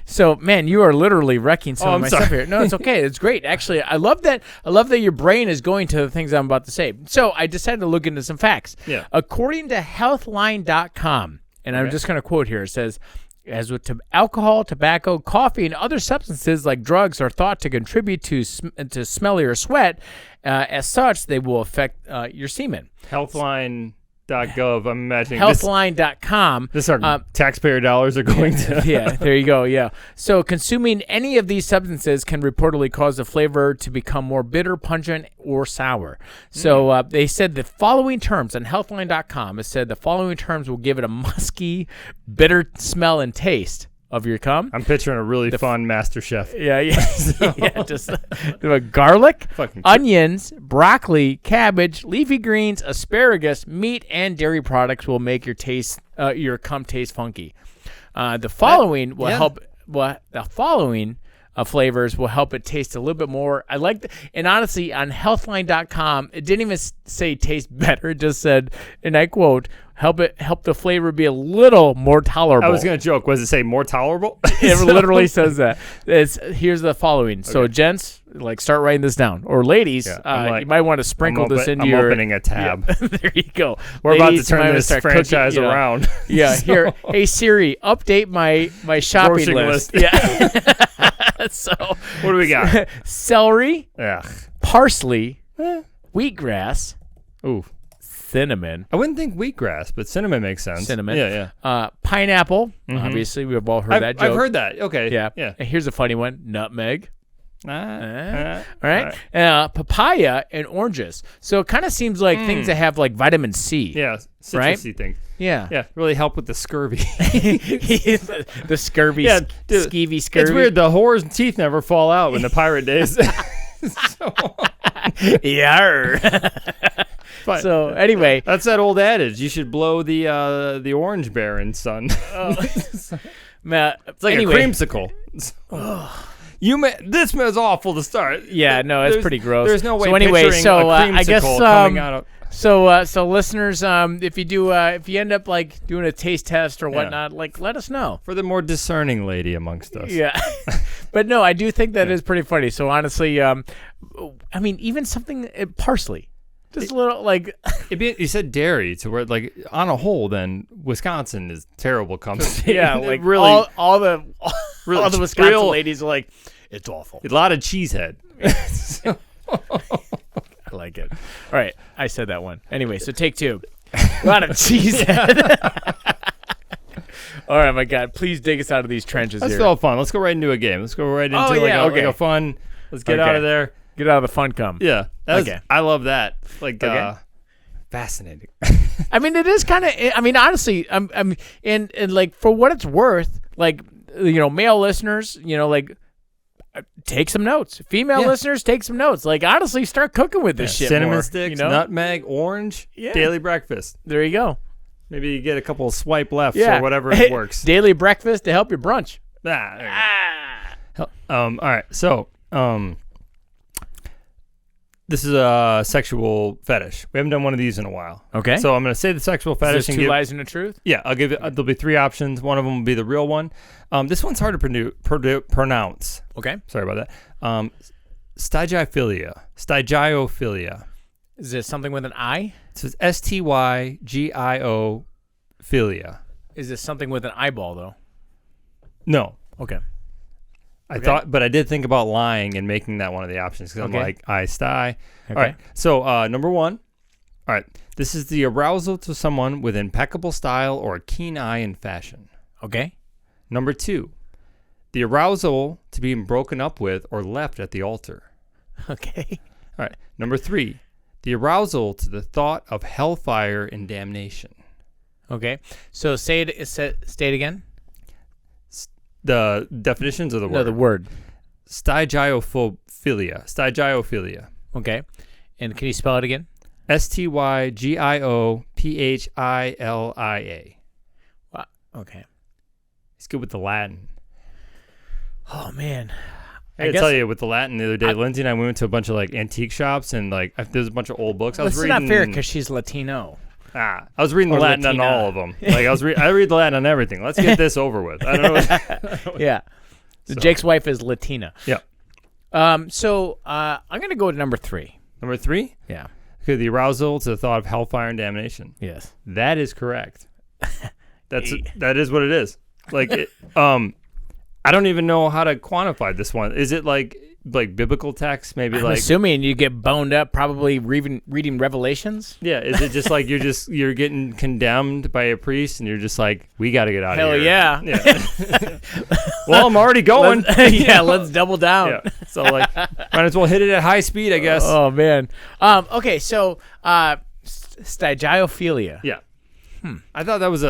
So, man, you are literally wrecking some of my stuff here. No, it's okay. It's great. Actually, I love that. I love that your brain is going to the things I'm about to say. So I decided to look into some facts. Yeah. According to healthline.com, and I'm just going to quote here, it says, as with alcohol, tobacco, coffee, and other substances like drugs are thought to contribute to smellier sweat, as such, they will affect your semen. Healthline.gov, I'm imagining. Healthline.com. This our taxpayer dollars are going to. Yeah, there you go, yeah. So consuming any of these substances can reportedly cause the flavor to become more bitter, pungent, or sour. So they said the following terms on Healthline.com. It said the following terms will give it a musky, bitter smell and taste of your cum. I'm picturing a really fun Master Chef. Yeah. Yeah, just garlic, onions, broccoli, cabbage, leafy greens, asparagus, meat, and dairy products will make your cum taste funky. The following will help. Well, the following flavors will help it taste a little bit more. I like, and honestly, on Healthline.com, it didn't even say taste better. It just said, and I quote, help the flavor be a little more tolerable. I was gonna joke. Was it say more tolerable? It literally says that. Here's the following. Okay. So, gents, like, start writing this down, or ladies, you might want to sprinkle this into your. I'm opening a tab. Yeah, there you go. We're ladies, about to turn this franchise cooking, around. Yeah. Here, hey Siri, update my shopping list. Yeah. So, what do we got? Celery, parsley, wheatgrass, cinnamon. I wouldn't think wheatgrass, but cinnamon makes sense. Cinnamon. Yeah. Pineapple. Obviously, we've all heard that joke. I've heard that. Okay. Yeah. And here's a funny one. Nutmeg. All right. Papaya and oranges. So it kind of seems like things that have like vitamin C. Yeah. Citrusy right? things. Yeah. Yeah. Really help with the scurvy. The scurvy. Yeah. Skeevy scurvy. It's weird. The whore's teeth never fall out in the pirate days. Yeah. So anyway, that's that old adage. You should blow the orange baron's son. It's like a creamsicle. This smells awful to start. Yeah, no, it's pretty gross. There's no way. So anyway, so I guess coming out of, so listeners, if you end up like doing a taste test or whatnot, like let us know. For the more discerning lady amongst us. Yeah, but no, I do think that is pretty funny. So honestly, I mean, even something parsley. Just a little like you said dairy to where like on a whole then Wisconsin is terrible company. Yeah, like really all the Wisconsin ladies are like, it's awful. A lot of cheesehead. I like it. All right, I said that one. Anyway, so take two. A lot of cheesehead. All right, my God, please dig us out of these trenches. That's all fun. Let's go right into a game. Let's go right into like a fun. Let's get out of there. Get out of the fun cum. Yeah. I love that. Like, fascinating. I mean, it is kind of, I mean, honestly, and like, for what it's worth, like, male listeners, like, take some notes. Female listeners, take some notes. Like, honestly, start cooking with this shit Cinnamon more, sticks, nutmeg, orange, daily breakfast. There you go. Maybe you get a couple of swipe lefts or whatever it works. Daily breakfast to help your brunch. All right. So, this is a sexual fetish. We haven't done one of these in a while. Okay. So I'm going to say the sexual fetish. Is this two lies and a truth? Yeah, I'll give it. There'll be three options. One of them will be the real one. This one's hard to pronounce. Okay. Sorry about that. Stygiophilia. Is it something with an I? It says STYGIO philia. Is this something with an eyeball, though? No. Okay. I thought, but I did think about lying and making that one of the options because I'm like, I sty. Okay. All right. So, number one. All right. This is the arousal to someone with impeccable style or a keen eye in fashion. Okay. Number two. The arousal to being broken up with or left at the altar. Okay. All right. Number three. The arousal to the thought of hellfire and damnation. Okay. So state it again. The definitions of the word? No, the word. Stygiophilia. Okay. And can you spell it again? STYGIOPHILIA. Wow. Okay. He's good with the Latin. Oh, man. I tell you, with the Latin the other day, Lindsay and I went to a bunch of like antique shops and like there's a bunch of old books. This is not fair because she's Latino. I was reading the Latin on all of them. Like I read the Latin on everything. Let's get this over with. I don't know. Yeah. So. Jake's wife is Latina. Yeah. So I'm gonna go with number three. Number three? Yeah. Okay, the arousal to the thought of hellfire and damnation. Yes. That is correct. That is what it is. Like I don't even know how to quantify this one. Is it like biblical text? Maybe I'm assuming you get boned up probably reading Revelations. Yeah. Is it just like you're getting condemned by a priest and you're just like, we got to get out of here. Hell yeah. Well, I'm already going. Let's double down. Yeah. So like, might as well hit it at high speed, I guess. Oh man. Okay. So Stygiophilia. Yeah. I thought that was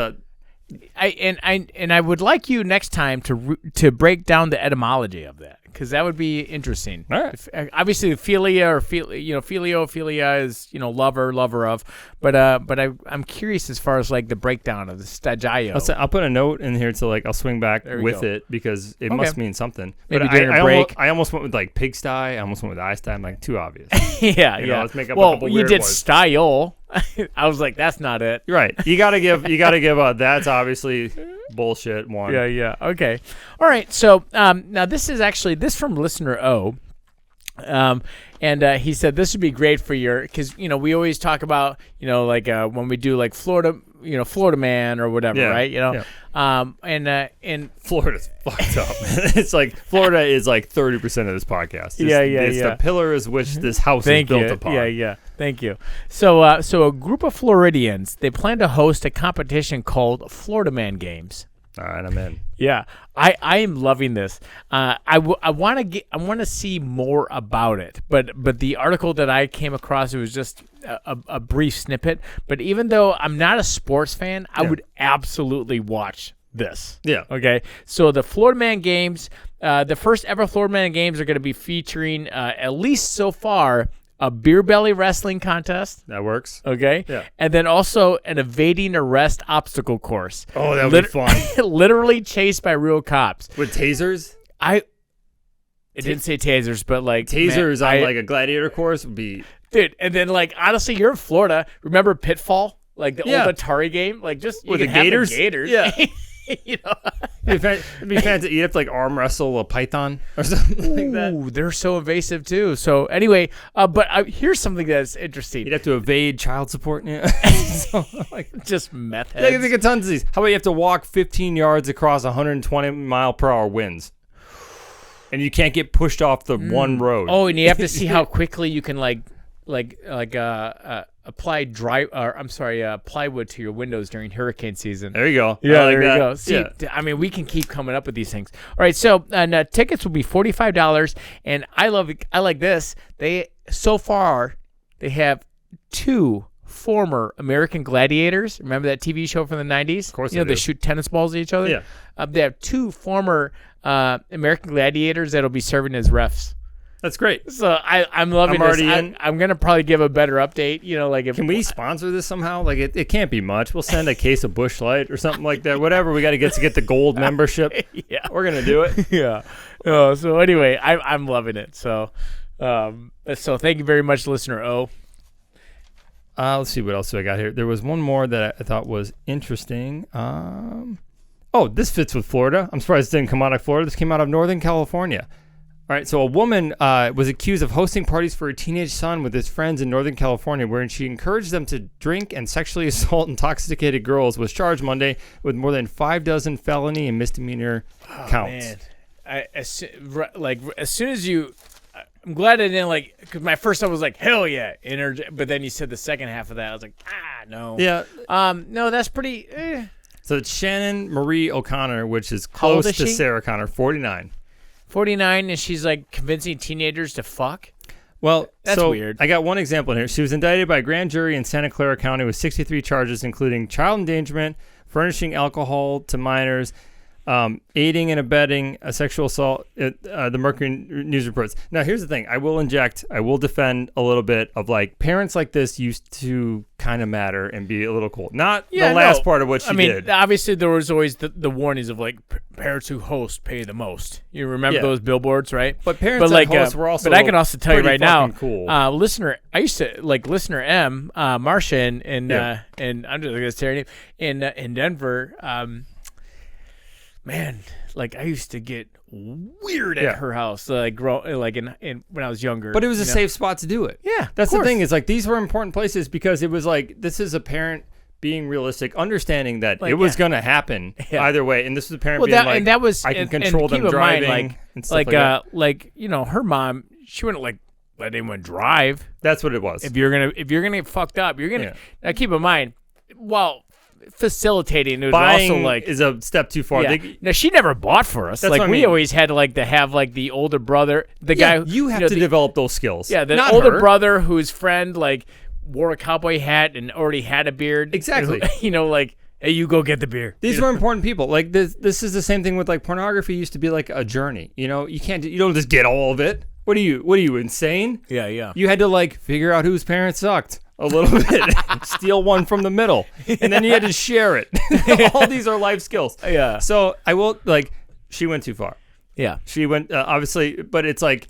I would like you next time to break down the etymology of that, because that would be interesting. All right. Obviously, philia or philia is lover of, but I'm curious as far as like the breakdown of the stagio. I'll put a note in here to I'll swing back with go. it because it must mean something. Maybe but during a break. I almost went with like pigsty. I almost went with eye sty. I'm like too obvious. yeah. Let's make up a Well, couple you weird did ones. style. I was like, that's not it. You're right. You gotta give that's obviously bullshit one. Yeah. Okay. All right. So now this from listener O. And he said this would be great for because we always talk about when we do like Florida man or whatever, right? And Florida's fucked up. It's like Florida is like 30% of this podcast. It's the pillars which this house is built upon. Yeah. Thank you. So a group of Floridians, they plan to host a competition called Florida Man Games. All right, I'm in. Yeah, I am loving this. I want to see more about it. But the article that I came across, it was just a brief snippet. But even though I'm not a sports fan, I would absolutely watch this. Yeah. Okay. So the Florida Man Games, the first ever Florida Man Games are going to be featuring at least so far a beer belly wrestling contest. That works. Okay. Yeah. And then also an evading arrest obstacle course. Oh, that would be fun. Literally chased by real cops. With tasers? It didn't say tasers, but like tasers on like a gladiator course would be. Dude, and then like honestly, you're in Florida. Remember Pitfall? Like the old Atari game? Like just with the gators? Yeah. It'd be fancy. You'd have to like arm wrestle a python or something like that. Ooh, they're so invasive too. So anyway, but here's something that's interesting. You'd have to evade child support. Yeah. So, just meth heads. Yeah, you think of tons of these. How about you have to walk 15 yards across 120-mile-per-hour winds, and you can't get pushed off the one road. Oh, and you have to see how quickly you can apply plywood to your windows during hurricane season. There you go. Yeah, like there that. you go. See, I mean, we can keep coming up with these things. All right, so tickets will be $45, and I like this. They have 2 former American Gladiators. Remember that TV show from the 90s? Of course, they shoot tennis balls at each other. Yeah. They have 2 former American Gladiators that'll be serving as refs. That's great. So I'm loving I'm this. already in. I'm gonna probably give a better update. If Can we sponsor this somehow? Like it can't be much. We'll send a case of Busch Light or something like that. Whatever we got to get the gold membership. Yeah, we're gonna do it. Yeah. So anyway, I'm loving it. So thank you very much, listener O. Let's see what else do I got here. There was one more that I thought was interesting. This fits with Florida. I'm surprised it didn't come out of Florida. This came out of Northern California. All right, so a woman was accused of hosting parties for her teenage son with his friends in Northern California, wherein she encouraged them to drink and sexually assault intoxicated girls, was charged Monday with more than 5 felony and misdemeanor counts. Man. As soon as you... I'm glad I didn't because my first thought was like, hell yeah, but then you said the second half of that, I was like, no. Yeah. No, that's pretty... So it's Shannon Marie O'Connor, which is How old close is to she? Sarah Connor, 49. 49, and she's like convincing teenagers to fuck? Well, that's weird. I got one example in here. She was indicted by a grand jury in Santa Clara County with 63 charges, including child endangerment, furnishing alcohol to minors, aiding and abetting a sexual assault, the Mercury News reports. Now, here's the thing. I will defend a little bit of parents like this used to kind of matter and be a little cool. Not the last part of what she did. Obviously, there was always the warnings of parents who host pay the most. You remember those billboards, right? But parents that host were also But I can also tell you right now, cool. listener, I used to listener M, Marcia, and I'm just gonna say her name in Denver. Man, I used to get weird at her house, when I was younger. But it was a safe spot to do it. Yeah, that's the thing. Is these were important places because it was this is a parent being realistic, understanding that it was going to happen either way, and this was a parent being and that was I can control them driving, and stuff like that. Her mom, she wouldn't let anyone drive. That's what it was. If you're gonna get fucked up, you're gonna now keep in mind. Well. Facilitating it was buying also is a step too far. Yeah. Now she never bought for us. That's what I mean. We always had to have the older brother, the guy. You have to develop those skills. Yeah, the Not older her. brother whose friend wore a cowboy hat and already had a beard. Exactly. And, Hey, you go get the beer. These were important people. Like this is the same thing with like pornography used to be like a journey. You know, you don't just get all of it. What are you insane? Yeah. You had to like figure out whose parents sucked a little bit, steal one from the middle, and then you had to share it. All these are life skills. Yeah. So I will like, she went too far. Yeah. She went obviously, but it's like,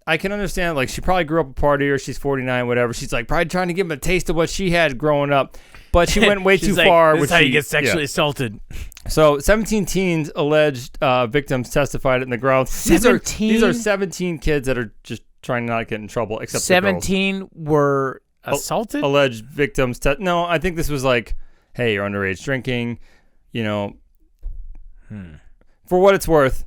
I can understand, like, she probably grew up a partier, she's 49, whatever. She's like probably trying to give him a taste of what she had growing up, but she went way too far. This is how you get sexually assaulted. So 17 teens alleged victims testified in the grounds. 17? These are 17 kids that are just trying not to get in trouble, except 17 were assaulted? Alleged victims. No, I think this was like, hey, you're underage drinking, you know. For what it's worth,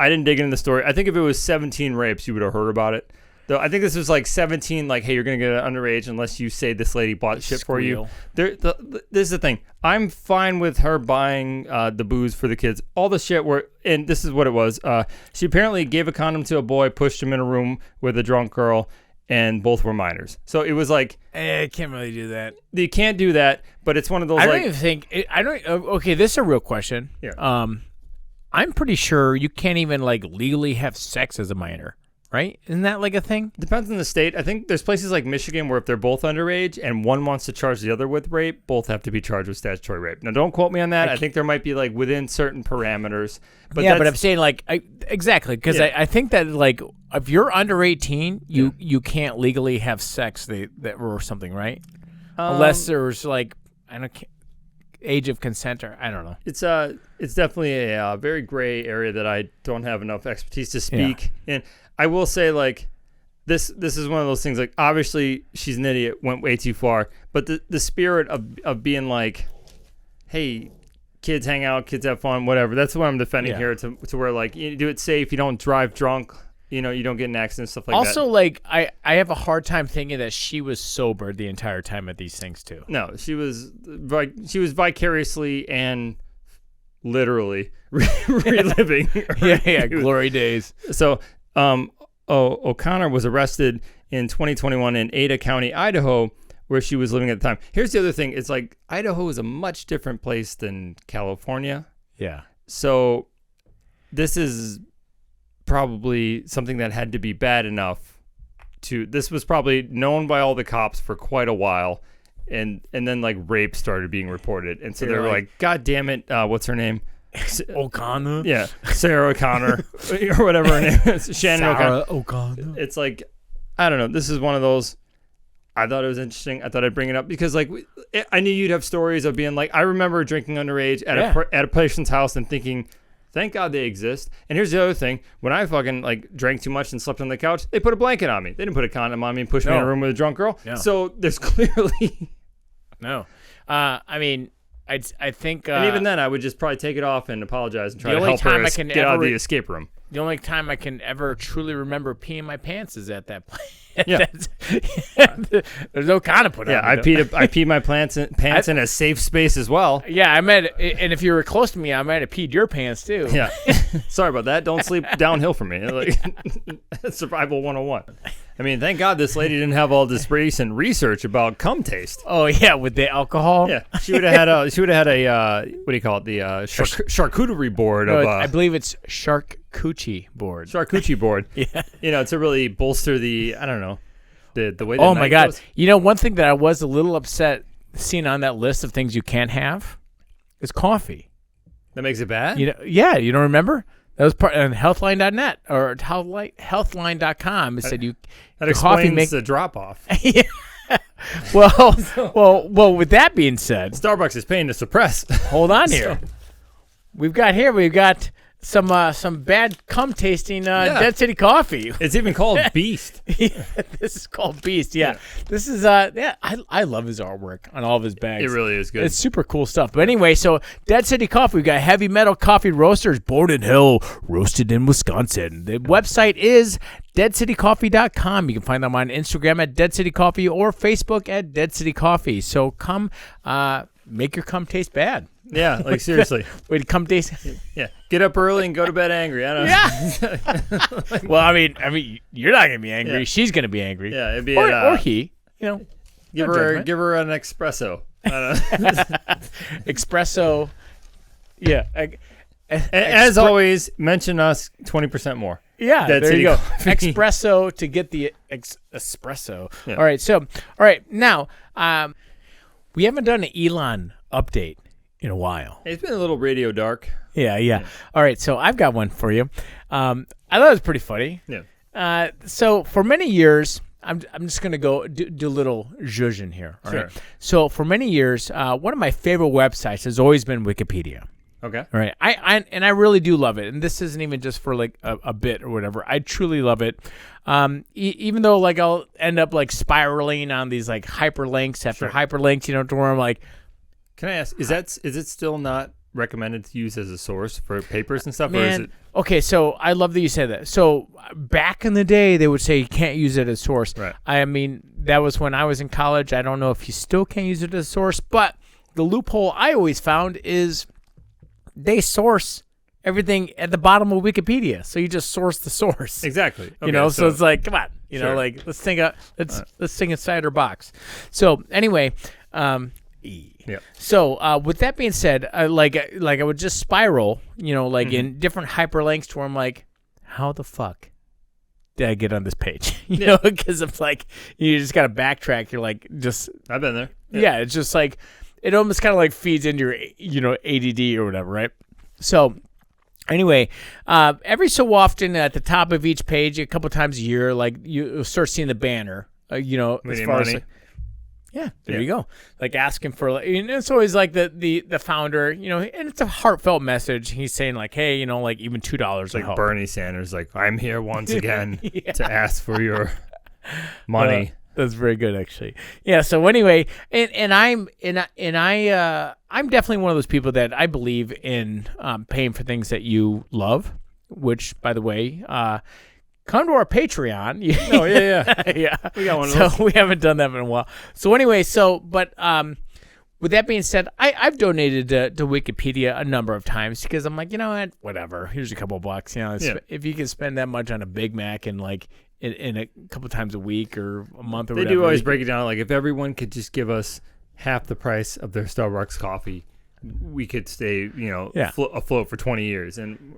I didn't dig into the story. I think if it was 17 rapes, you would have heard about it. Though I think this was like 17, like, hey, you're going to get an underage unless you say this lady bought shit for you. This is the thing. I'm fine with her buying the booze for the kids. All the shit and this is what it was. She apparently gave a condom to a boy, pushed him in a room with a drunk girl, and both were minors. So it was like, I can't really do that. You can't do that, but it's one of those. I don't even think. Okay, this is a real question. Yeah. I'm pretty sure you can't even like legally have sex as a minor, right? Isn't that like a thing? Depends on the state. I think there's places like Michigan where if they're both underage and one wants to charge the other with rape, both have to be charged with statutory rape. Now, don't quote me on that. I think there might be like within certain parameters. But yeah, but I'm saying like exactly because I think that like if you're under 18, you can't legally have sex or something, right? Unless there's like age of consent or I don't know. It's definitely a very gray area that I don't have enough expertise to speak. Yeah. And I will say like this is one of those things like obviously she's an idiot, went way too far, but the spirit of being like, hey, kids hang out, kids have fun, whatever. That's what I'm defending here to where like you do it safe, you don't drive drunk. You know, you don't get in accidents, stuff like that. Also, like, I have a hard time thinking that she was sober the entire time at these things, too. No, she was vicariously and literally reliving her glory days. So, O'Connor was arrested in 2021 in Ada County, Idaho, where she was living at the time. Here's the other thing. It's like Idaho is a much different place than California. Yeah. So, this is probably something that had to be bad enough this was probably known by all the cops for quite a while and then like rape started being reported and so they were like god damn it, what's her name, O'Connor? Yeah, Sarah O'Connor or whatever her name is, Shannon O'Connor. It's like, I don't know, this is one of those. I thought it was interesting. I thought I'd bring it up because like I knew you'd have stories of being like, I remember drinking underage at a patient's house and thinking, thank God they exist. And here's the other thing. When I fucking like drank too much and slept on the couch, they put a blanket on me. They didn't put a condom on me and push me in a room with a drunk girl. No. So there's clearly... No. I mean, I think... and even then, I would just probably take it off and apologize and try to help her get out of the escape room. The only time I can ever truly remember peeing my pants is at that place. Yeah. There's no condom put on. Yeah, I peed my pants in a safe space as well. Yeah, and if you were close to me, I might have peed your pants too. Yeah. Sorry about that. Don't sleep downhill from me. Like, survival 101. I mean, thank God this lady didn't have all this recent research about cum taste. Oh yeah, with the alcohol. Yeah, she would have had a what do you call it? The charcuterie board. I believe it's charcuterie board. Charcuterie board. Yeah. You know, to really bolster the, I don't know, the way. Oh my God! Goes. You know, one thing that I was a little upset seeing on that list of things you can't have is coffee. That makes it bad. You know, yeah. You don't remember? That was part on Healthline.net or Healthline.com. It said that explains the drop off. Yeah. Well. With that being said, Starbucks is paying to suppress. Hold on here. We've got some bad cum tasting Dead City coffee. It's even called Beast. Yeah, this is called Beast. Yeah. This is I love his artwork on all of his bags. It really is good. It's super cool stuff. But anyway, so Dead City Coffee, we got heavy metal coffee roasters, born in hell, roasted in Wisconsin. The website is deadcitycoffee.com. You can find them on Instagram at Dead City Coffee or Facebook at Dead City Coffee. So come make your cum taste bad. Yeah, like seriously. Wait, cum taste. Yeah, get up early and go to bed angry. I don't know. Yeah. Well, I mean, you're not gonna be angry. Yeah. She's gonna be angry. Yeah, it'd be or he. You know, give her an espresso. Espresso. Yeah. As always, mention us 20% more. Yeah, That's there you go. Coffee. Espresso to get the espresso. Yeah. All right. Now, we haven't done an Elon update in a while. It's been a little radio dark. Yeah. All right, so I've got one for you. I thought it was pretty funny. Yeah. So for many years, I'm just going to go do a little zhuzhin here. All Sure. right. So for many years, one of my favorite websites has always been Wikipedia. Okay. All right. I really do love it. And this isn't even just for like a bit or whatever. I truly love it. Even though like I'll end up like spiraling on these like hyperlinks after hyperlinks, to where I'm like, can I ask, is it still not recommended to use as a source for papers and stuff? man, or is it? Okay, so I love that you said that. So back in the day, they would say you can't use it as source. Right. I mean, that was when I was in college. I don't know if you still can't use it as a source, but the loophole I always found is they source everything at the bottom of Wikipedia. So you just source the source. Exactly. Okay, so it's like, come on, Sure. like let's think inside our box. So anyway, Yeah. So with that being said, like I would just spiral, in different hyperlinks to where I'm like, how the fuck did I get on this page? You know, because it's like you just got to backtrack. You're like, just I've been there. yeah, it's just like it almost kind of like feeds into your ADD or whatever, right? So anyway, every so often at the top of each page, a couple times a year, like you start seeing the banner, as far as. Yeah, there you go. Like asking for, it's always like the founder, and it's a heartfelt message. He's saying like, hey, like even $2 Like help. Bernie Sanders, like, I'm here once again to ask for your money. That's very good, actually. Yeah. So anyway, I'm definitely one of those people that I believe in paying for things that you love. Which, by the way, come to our Patreon. Oh, yeah. Yeah. We got one of So those. we haven't done that in a while. So anyway, with that being said, I've donated to Wikipedia a number of times because I'm like, you know what, whatever. Here's a couple bucks. If you can spend that much on a Big Mac and like in a couple times a week or a month or They whatever. do always break it down. Like, if everyone could just give us half the price of their Starbucks coffee, we could stay, afloat for 20 years. And,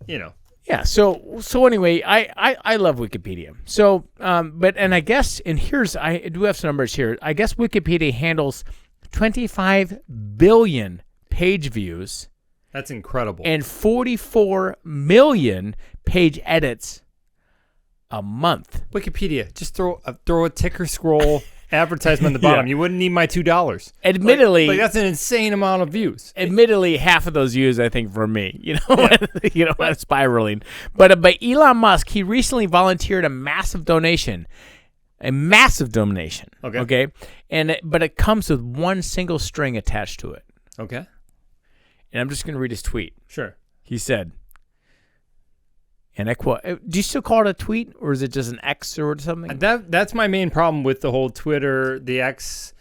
Yeah. So anyway, I love Wikipedia. So, and I guess, I do have some numbers here. I guess Wikipedia handles 25 billion page views. That's incredible. And 44 million page edits a month. Wikipedia, just throw a ticker scroll advertisement at the bottom. Yeah. You wouldn't need my $2. Admittedly, like that's an insane amount of views. Admittedly, half of those views, I think, for me, I'm spiraling. But Elon Musk, he recently volunteered a massive donation. Okay. But it comes with one single string attached to it. Okay. And I'm just going to read his tweet. Sure. He said, and I quote, do you still call it a tweet or is it just an X or something? That's my main problem with the whole Twitter, the X.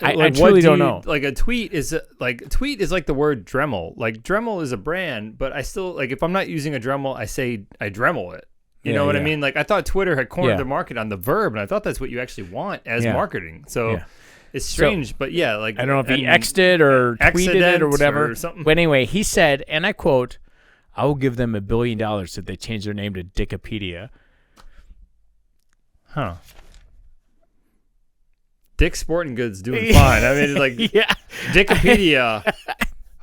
I truly don't know. Like a tweet is like the word Dremel. Like Dremel is a brand, but I still like if I'm not using a Dremel, I say I Dremel it. You know what I mean? Like I thought Twitter had cornered the market on the verb, and I thought that's what you actually want as marketing. So it's strange, but like I don't know if he X'd it or tweeted it or whatever. Or something. But anyway, he said, and I quote, "I will give them $1 billion if they change their name to Dickopedia." Huh. Dick's Sporting Goods doing fine. I mean, like, Dickopedia.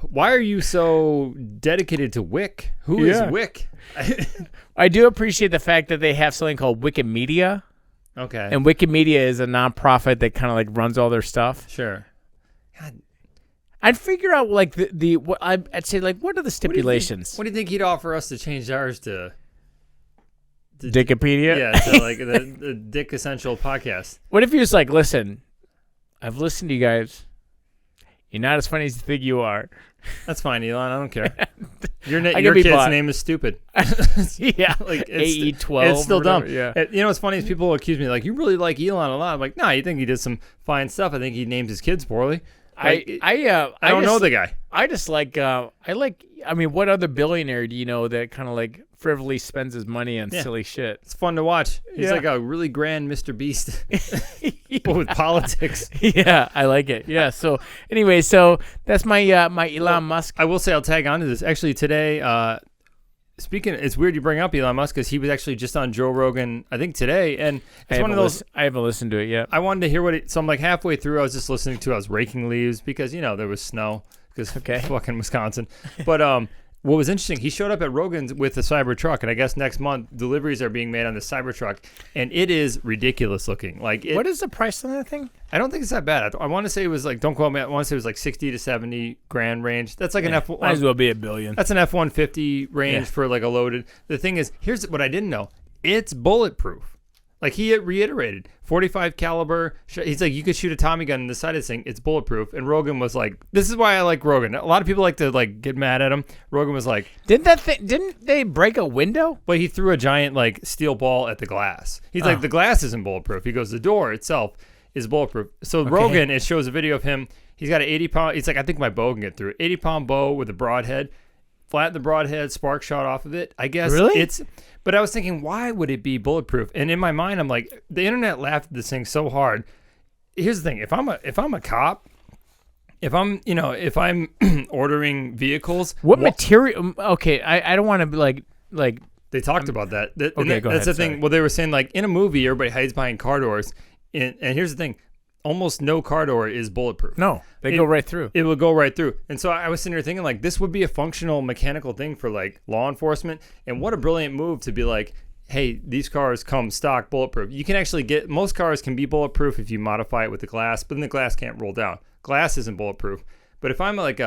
Why are you so dedicated to Wick? Who is Wick? I do appreciate the fact that they have something called Wikimedia. Okay. And Wikimedia is a nonprofit that kind of like runs all their stuff. Sure. God. I'd figure out like I'd say like what are the stipulations? What do you think he'd offer us to change ours to Dickopedia? Yeah, to like the Dick Essential podcast. What if he was like, listen, I've listened to you guys. You're not as funny as you think you are. That's fine, Elon. I don't care. Your kid's name is stupid. Yeah, like AE12. It's still dumb. Yeah. What's funny is people accuse me like, you really like Elon a lot. I'm like, no, you think he did some fine stuff. I think he named his kids poorly. Like, I don't know the guy. I just like I mean, what other billionaire do you know that kind of like frivolly spends his money on silly shit. It's fun to watch. He's like a really grand Mr. Beast with politics. Yeah, I like it. Yeah. So anyway, so that's my my Elon Musk. I will say I'll tag on to this. Actually, today, speaking, it's weird you bring up Elon Musk because he was actually just on Joe Rogan, I think today, and it's one of those. I haven't listened to it yet. I wanted to hear so I'm like halfway through. I was just listening to. I was raking leaves because there was snow because fucking Wisconsin, but what was interesting, he showed up at Rogan's with a Cybertruck, and I guess next month deliveries are being made on the Cybertruck, and it is ridiculous looking. What is the price on that thing? I don't think it's that bad. I want to say it was like, don't quote me, I want to say it was like 60 to 70 grand range. That's like an F1. Might as well be $1 billion. That's an F-150 range for like a loaded. The thing is, here's what I didn't know. It's bulletproof. Like he reiterated, 45 caliber. He's like, you could shoot a Tommy gun in the side of this thing. It's bulletproof. And Rogan was like, this is why I like Rogan. A lot of people like to like get mad at him. Rogan was like, didn't they break a window? But he threw a giant like steel ball at the glass. He's like, the glass isn't bulletproof. He goes, the door itself is bulletproof. So Rogan, it shows a video of him. He's got an 80-pound. He's like, I think my bow can get through it. 80-pound bow with a broadhead. Flatten the broadhead, spark shot off of it. I guess it's. But I was thinking, why would it be bulletproof? And in my mind, I'm like, the internet laughed at this thing so hard. Here's the thing: if I'm a cop, if I'm ordering vehicles, what material? Okay, I don't want to be like. They talked about that. Okay, go ahead. That's the thing. Sorry. Well, they were saying like in a movie, everybody hides behind car doors, and here's the thing. Almost no car door is bulletproof. No, they go right through. It will go right through. And so I was sitting here thinking, like, this would be a functional mechanical thing for, like, law enforcement. And what a brilliant move to be like, hey, these cars come stock bulletproof. You can actually most cars can be bulletproof if you modify it with the glass, but then the glass can't roll down. Glass isn't bulletproof. But if I'm like,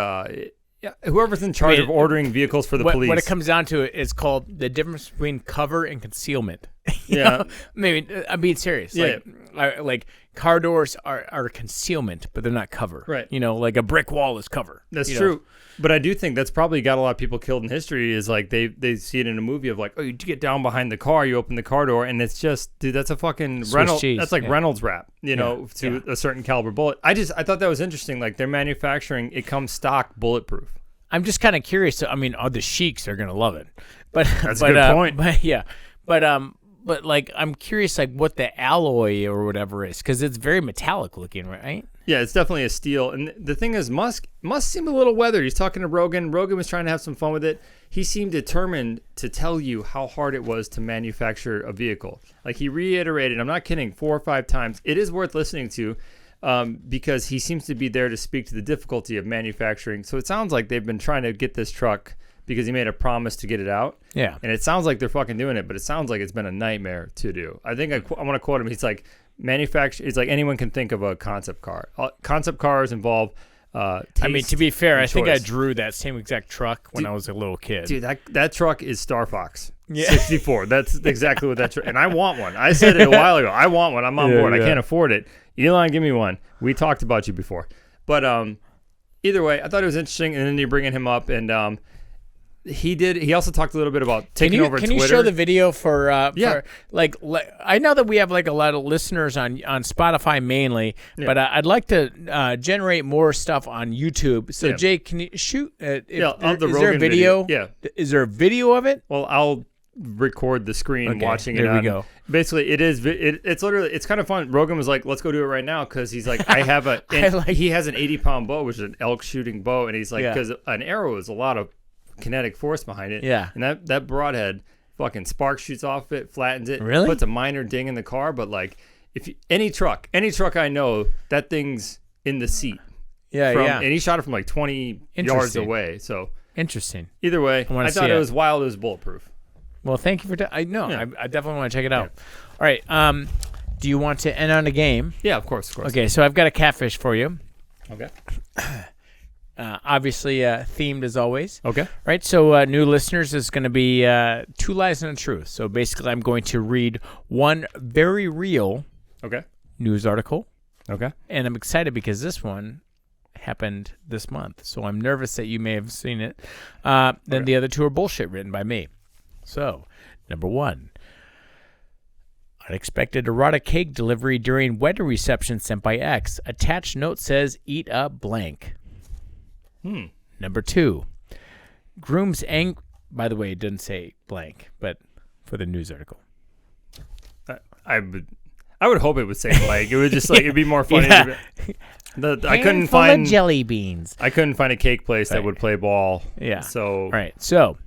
whoever's in charge of ordering vehicles for the police. What it comes down to, it's called the difference between cover and concealment. Yeah. Maybe I'm being serious. Yeah. Like car doors are concealment, but they're not cover. Right. Like a brick wall is cover. That's true. But I do think that's probably got a lot of people killed in history is like they see it in a movie of like, oh, you get down behind the car, you open the car door, and it's just, dude, that's a fucking Reynolds. That's like Reynolds wrap, to a certain caliber bullet. I thought that was interesting. Like they're manufacturing, it comes stock bulletproof. I'm just kind of curious. I mean, the sheiks are gonna love it, but that's a good point. But like I'm curious, like what the alloy or whatever is, because it's very metallic looking, right? Yeah, it's definitely a steel. And the thing is, Musk seemed a little weathered. He's talking to Rogan. Rogan was trying to have some fun with it. He seemed determined to tell you how hard it was to manufacture a vehicle. Like he reiterated, I'm not kidding, 4 or 5 times. It is worth listening to. Because he seems to be there to speak to the difficulty of manufacturing. So it sounds like they've been trying to get this truck because he made a promise to get it out. Yeah. And it sounds like they're fucking doing it, but it sounds like it's been a nightmare to do. I think I want to quote him. He's like, it's like anyone can think of a concept car. Concept cars involve taste. I mean, to be fair, I think I choice. drew that same exact truck when I was a little kid. Dude, that truck is Star Fox. Yeah. 64. That's exactly what that truck. And I want one. I said it a while ago. I want one. I'm on board. Yeah. I can't afford it. Elon, give me one. We talked about you before. But either way, I thought it was interesting. And then you're bringing him up. And he also talked a little bit about taking over Twitter. Can you show the video for I know that we have like a lot of listeners on Spotify mainly, but I'd like to generate more stuff on YouTube. So Jay, can you shoot? Is there a video? Yeah. Is there a video of it? Well, I'll record the screen watching it. There we go. Basically, it's literally, it's kind of fun. Rogan was like, let's go do it right now because he's like, he has an 80-pound bow, which is an elk shooting bow, and he's like, because an arrow is a lot of kinetic force behind it. Yeah. And that broadhead fucking spark shoots off it, flattens it, really puts a minor ding in the car. But like, any truck I know, that thing's in the seat. And he shot it from like 20 yards away. So interesting. Either way, I thought it was wild. It was bulletproof. Well, thank you for I definitely want to check it out. All right. Do you want to end on a game? Yeah, of course. Okay, so I've got a catfish for you. Okay. Obviously themed as always. Okay. Right. So new listeners is going to be 2 lies and a truth. So basically, I'm going to read one very real news article. Okay. And I'm excited because this one happened this month. So I'm nervous that you may have seen it. Then the other 2 are bullshit written by me. So, number 1. Unexpected erotic cake delivery during wedding reception sent by X. Attached note says, eat a blank. Number 2. Groom's By the way, it didn't say blank, but for the news article. I would hope it would say blank. It would just like it'd be more funny. Yeah. I couldn't find jelly beans. I couldn't find a cake place that would play ball. Yeah. So all right. So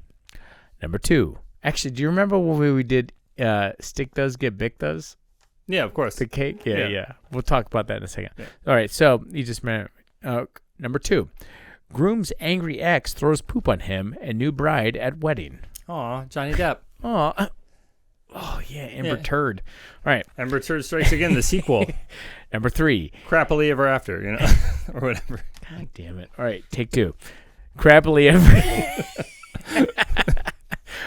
number 2. Actually, do you remember when we did Stick Does Get Bick Does? Yeah, of course. The cake? Yeah. We'll talk about that in a second. Yeah. All right. So you just number 2. Groom's angry ex throws poop on him and new bride at wedding. Aw, Johnny Depp. Aw. Oh, yeah, Amber Turd. All right. Amber Turd Strikes Again, the sequel. Number 3. Crappily Ever After, or whatever. God damn it. All right, take 2. Crappily Ever.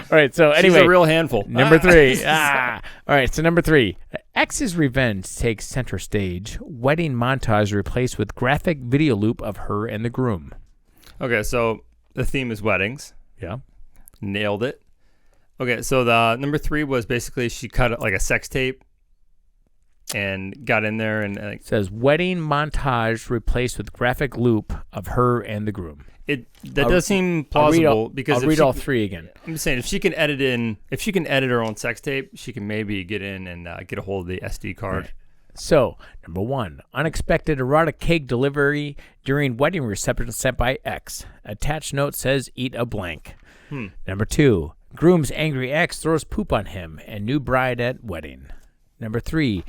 All right, so anyway. She's a real handful. Number 3. All right, so number 3. Ex's revenge takes center stage. Wedding montage replaced with graphic video loop of her and the groom. Okay, so the theme is weddings. Yeah. Nailed it. Okay, so the number 3 was basically she cut like a sex tape and got in there and It says wedding montage replaced with graphic loop of her and the groom. Does seem plausible because I'll read all 3 again. I'm just saying if she can edit her own sex tape, she can maybe get in and get a hold of the SD card. Right. So, number 1, unexpected erotic cake delivery during wedding reception sent by ex. Attached note says eat a blank. Number 2, groom's angry ex throws poop on him and new bride at wedding. Number 3,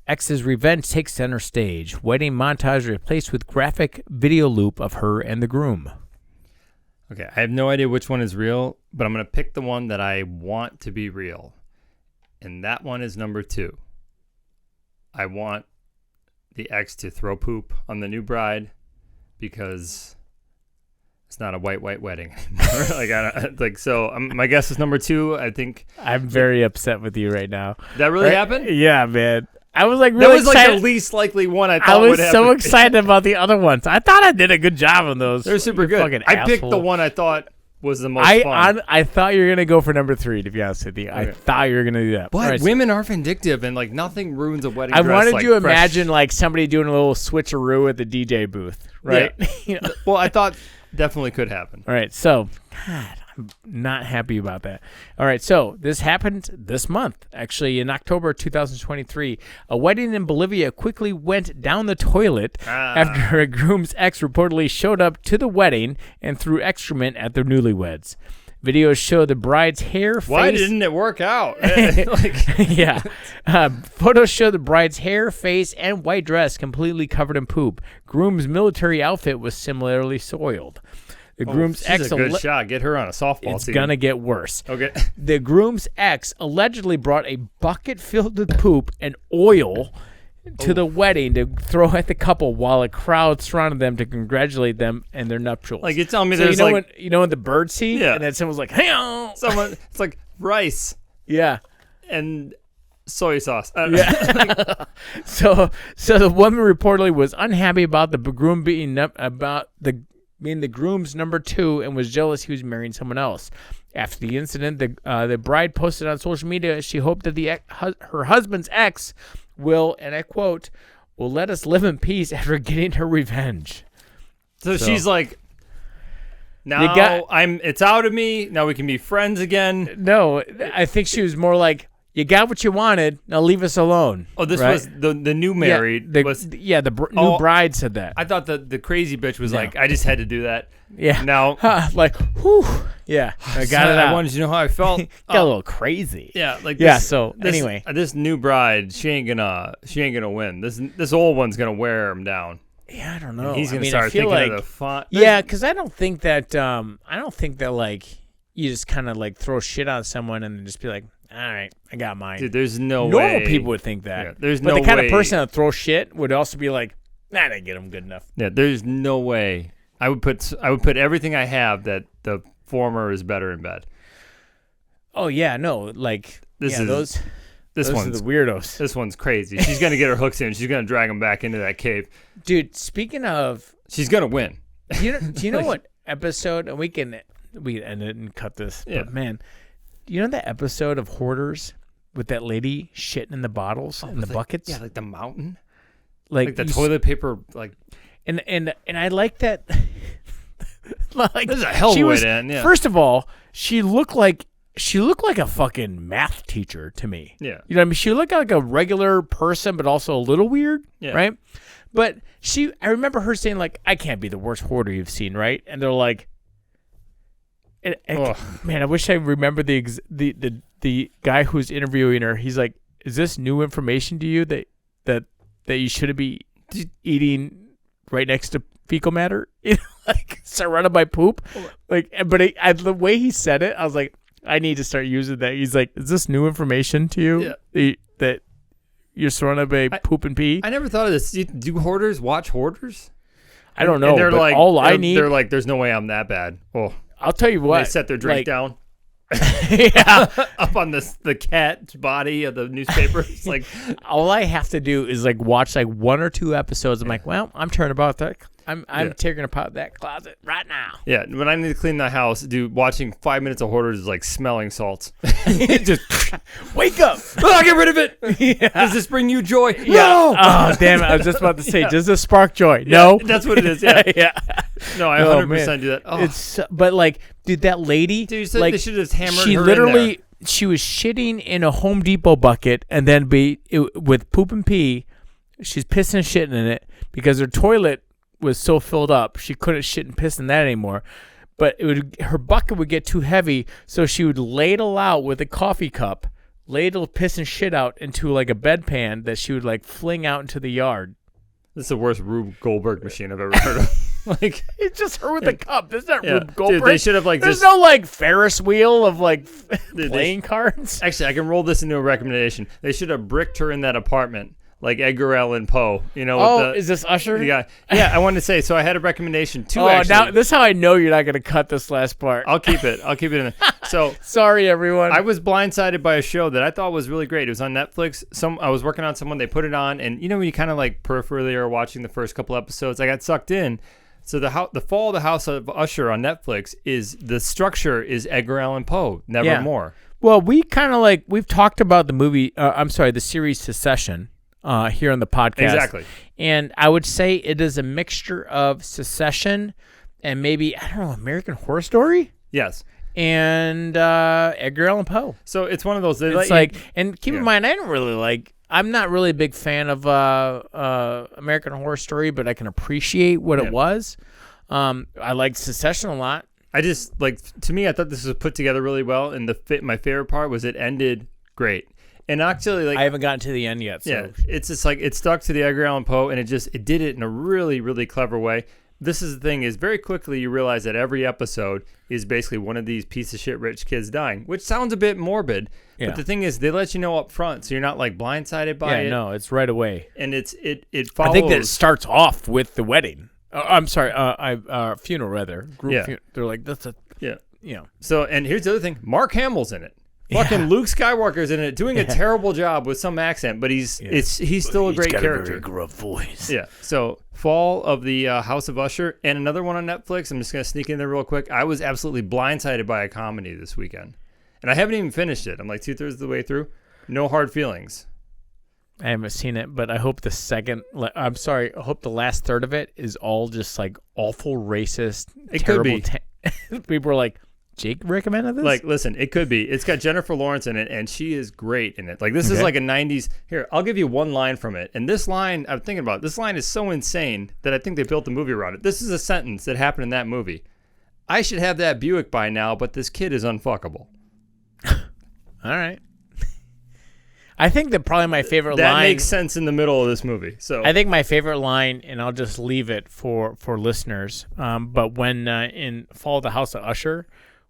ex's revenge takes center stage. Wedding montage replaced with graphic video loop of her and the groom. Okay, I have no idea which one is real, but I'm going to pick the one that I want to be real. And that one is number 2. I want the ex to throw poop on the new bride because it's not a white wedding anymore. So my guess is number 2. I think I'm very upset with you right now. That really happened? Yeah, man. I was like really that was excited. like the least likely one I thought would happen. I was so excited about the other ones. I thought I did a good job on those. They're super good. I picked the one I thought was the most fun. I thought you were going to go for number 3, to be honest with you. Okay. I thought you were going to do that. But right, women are vindictive, and like nothing ruins a wedding dress. I wanted like you to imagine like somebody doing a little switcheroo at the DJ booth, right? Yeah. Well, I thought definitely could happen. All right, so God, I'm not happy about that. All right, so this happened this month, actually in October 2023. A wedding in Bolivia quickly went down the toilet after a groom's ex reportedly showed up to the wedding and threw excrement at their newlyweds. Videos show the bride's hair, face... Why didn't it work out? Yeah. Photos show the bride's hair, face, and white dress completely covered in poop. Groom's military outfit was similarly soiled. The groom's ex... She's a good shot. Get her on a softball team. It's going to get worse. Okay. The groom's ex allegedly brought a bucket filled with poop and oil to the wedding to throw at the couple while a crowd surrounded them to congratulate them and their nuptials. Like, you're telling me so there's when the bird scene? Yeah. And then someone's like, hey, it's like rice. Yeah. And soy sauce. Yeah. So the woman reportedly was unhappy about the groom being the groom's number 2 and was jealous he was marrying someone else. After the incident, the bride posted on social media she hoped that her husband's ex will, and I quote, will let us live in peace after getting her revenge. So she's like, now it's out of me. Now we can be friends again. No, I think she was more like, you got what you wanted. Now leave us alone. Oh, this was the new married. New bride said that. I thought the crazy bitch was like, I just had to do that. Yeah. Now, like, whew. Yeah, I got it out. I wanted you to know how I felt. Got a little crazy. Yeah, like anyway, this new bride, she ain't gonna win. This old one's gonna wear him down. Yeah, I don't know. And he's gonna start thinking of the font. Yeah, because I don't think that like you just kind of like throw shit on someone and then just be like, all right, I got mine. Dude, there's no way. way. Normal people would think that. Yeah, there's but no way. the kind of person that throws shit would also be like, I didn't get him good enough. Yeah, there's no way. I would put everything I have that the former is better in bed. Oh yeah, no, like those one's the weirdos. This one's crazy. She's gonna get her hooks in. She's gonna drag him back into that cave. Dude, speaking of, she's gonna win. Do you know what episode? And we can end it and cut this. Yeah. But man, you know that episode of Hoarders with that lady shitting in the bottles and the buckets? Yeah, like the mountain. Like the toilet paper, like. And I like that. Like, this is a hell of a way to end. Yeah. First of all, she looked like a fucking math teacher to me. Yeah. You know what I mean? She looked like a regular person, but also a little weird, right? But I remember her saying, like, I can't be the worst hoarder you've seen, right? And they're like, man, I wish I remember the guy who's interviewing her. He's like, is this new information to you that you shouldn't be eating right next to fecal matter? You know, like surrounded by poop? Like, but the way he said it, I was like, I need to start using that. He's like, is this new information to you? Yeah. That you're surrounded by poop and pee? I never thought of this. Do hoarders watch hoarders? I don't know. And they're but like, all I need. They're like, there's no way I'm that bad. Oh, I'll tell you what. They set their drink down. Yeah. Up on the cat's body of the newspaper. It's like, all I have to do is like watch like 1 or 2 episodes. I'm like, well, I'm turning about that. I'm tearing apart that closet right now. Yeah, when I need to clean the house, watching 5 minutes of hoarders is like smelling salts. Just wake up. Oh, get rid of it. Yeah. Does this bring you joy? Yeah. No. Oh, damn it. I was just about to say, does this spark joy? No. That's what it is. Yeah. Yeah. No, I 100% do that. Oh. But like, dude, that lady. Dude, you said like, they should have hammered she her literally, in there. She was shitting in a Home Depot bucket and then with poop and pee, she's pissing and shitting in it because her toilet was so filled up she couldn't shit and piss in that anymore. But her bucket would get too heavy, so she would ladle out with a coffee cup, ladle piss and shit out into like a bedpan that she would like fling out into the yard. This is the worst Rube Goldberg machine I've ever heard of. Like, it's just her with a cup. This is not Rube Goldberg. Dude, they should have like There's no like Ferris wheel of like playing cards. Actually, I can roll this into a recommendation. They should have bricked her in that apartment like Edgar Allan Poe. You know? Is this Usher? Yeah, I wanted to say. So I had a recommendation too. Now this is how I know you're not going to cut this last part. I'll keep it in there. So sorry, everyone. I was blindsided by a show that I thought was really great. It was on Netflix. I was working on someone. They put it on, and you know when you kind of like peripherally are watching the first couple episodes, I got sucked in. So the Fall of the House of Usher on Netflix the structure is Edgar Allan Poe, Nevermore. Yeah. Well, we've talked about the movie. The series Succession here on the podcast. Exactly. And I would say it is a mixture of Succession and maybe, I don't know, American Horror Story. Yes. And Edgar Allan Poe. So it's one of those. And keep in mind, I'm not really a big fan of American Horror Story, but I can appreciate what it was. I liked Succession a lot. I just to me, I thought this was put together really well, and my favorite part was it ended great. And actually, I haven't gotten to the end yet. So. Yeah, it's just it stuck to the Edgar Allan Poe, and it did it in a really, really clever way. This is the thing is very quickly you realize that every episode is basically one of these piece of shit rich kids dying, which sounds a bit morbid. Yeah. But the thing is they let you know up front, so you're not blindsided by it. Yeah, no, it's right away. And it follows. I think that it starts off with the wedding. I'm sorry, funeral rather. Group they're like that's a So and here's the other thing: Mark Hamill's in it. Fucking Luke Skywalker's in it, doing a terrible job with some accent, but he's still a great character. A very gruff voice. Yeah. So Fall of the House of Usher and another one on Netflix. I'm just gonna sneak in there real quick. I was absolutely blindsided by a comedy this weekend, and I haven't even finished it. I'm like 2/3 of the way through. No Hard Feelings. I haven't seen it, but I hope I hope the last third of it is all just like awful racist. It terrible could be. People are like, Jake recommended this? Listen, it could be. It's got Jennifer Lawrence in it, and she is great in it. This is like a 90s. Here, I'll give you one line from it. And this line, I'm thinking about, this line is so insane that I think they built the movie around it. This is a sentence that happened in that movie. I should have that Buick by now, but this kid is unfuckable. All right. I think that probably my favorite line... That makes sense in the middle of this movie. So I think my favorite line, and I'll just leave it for listeners, but when in Fall of the House of Usher...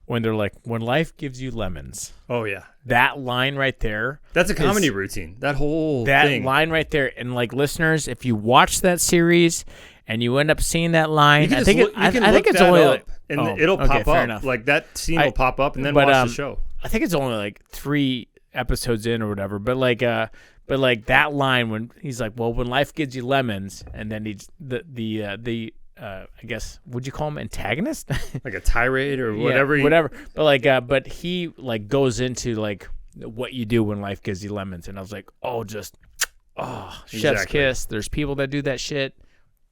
when they're like, when life gives you lemons. Oh, yeah. That line right there. That's a comedy routine. That whole that thing. That line right there. And listeners, if you watch that series and you end up seeing that line, I think it's only it'll pop up. Enough. That scene will pop up and then watch the show. I think it's only 3 episodes in or whatever. But that line when he's like, well, when life gives you lemons, and then he's I guess, would you call him antagonist? Like a tirade or whatever. Whatever. But but he goes into what you do when life gives you lemons, and I was like, chef's kiss. There's people that do that shit.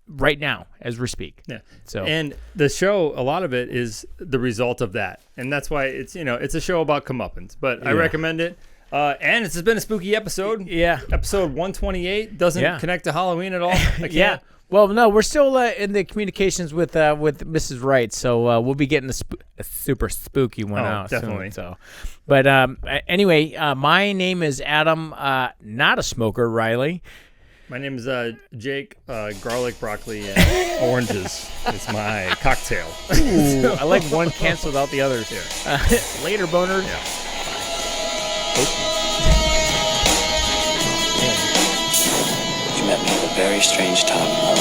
right now as we speak. Yeah. So and the show, a lot of it is the result of that, and that's why it's it's a show about comeuppance. But I recommend it. And it's been a spooky episode. Yeah. Episode 128 doesn't connect to Halloween at all. I can't. Yeah. Well, no, we're still in the communications with Mrs. Wright, so we'll be getting a super spooky one out definitely. soon. So, but anyway, my name is Adam, not a smoker, Riley. My name is Jake. Garlic, broccoli, and oranges. It's my cocktail. Ooh, I like one canceled out the others. Yeah. Later, boners. Yeah. You met me at a very strange time in my life.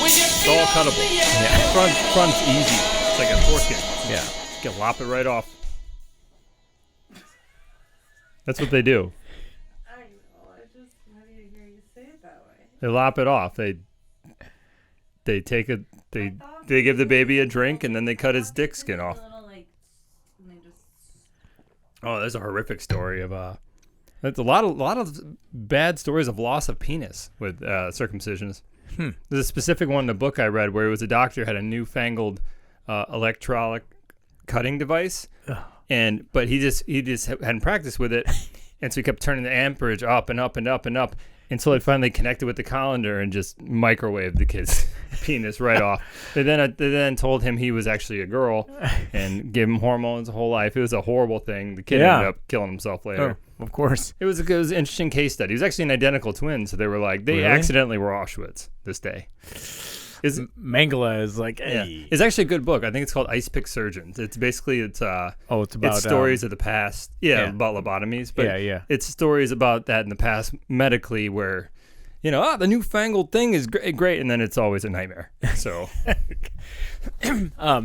It's all cuttable. Yeah. Front's easy. It's like a foreskin. Yeah. You can lop it right off. That's what they do. I know. I just wanted to hear you say it that way. They lop it off. They take it. They give the baby a drink and then they cut his dick skin off. Oh, there's a horrific story of There's a lot of bad stories of loss of penis with circumcisions. There's a specific one in the book I read where it was a doctor had a newfangled electronic cutting device, but he just hadn't practiced with it, and so he kept turning the amperage up and up and up and up until it finally connected with the colander and just microwaved the kid's penis right off. They then told him he was actually a girl and gave him hormones the whole life. It was a horrible thing. The kid ended up killing himself later. Oh, of course. It was an interesting case study. He was actually an identical twin, so they were like, they accidentally were Auschwitz this day. Mangala is like, hey. It's actually a good book. I think it's called Ice Pick Surgeons. It's basically it's about stories of the past. About lobotomies. But it's stories about that in the past medically where, the newfangled thing is great, and then it's always a nightmare. So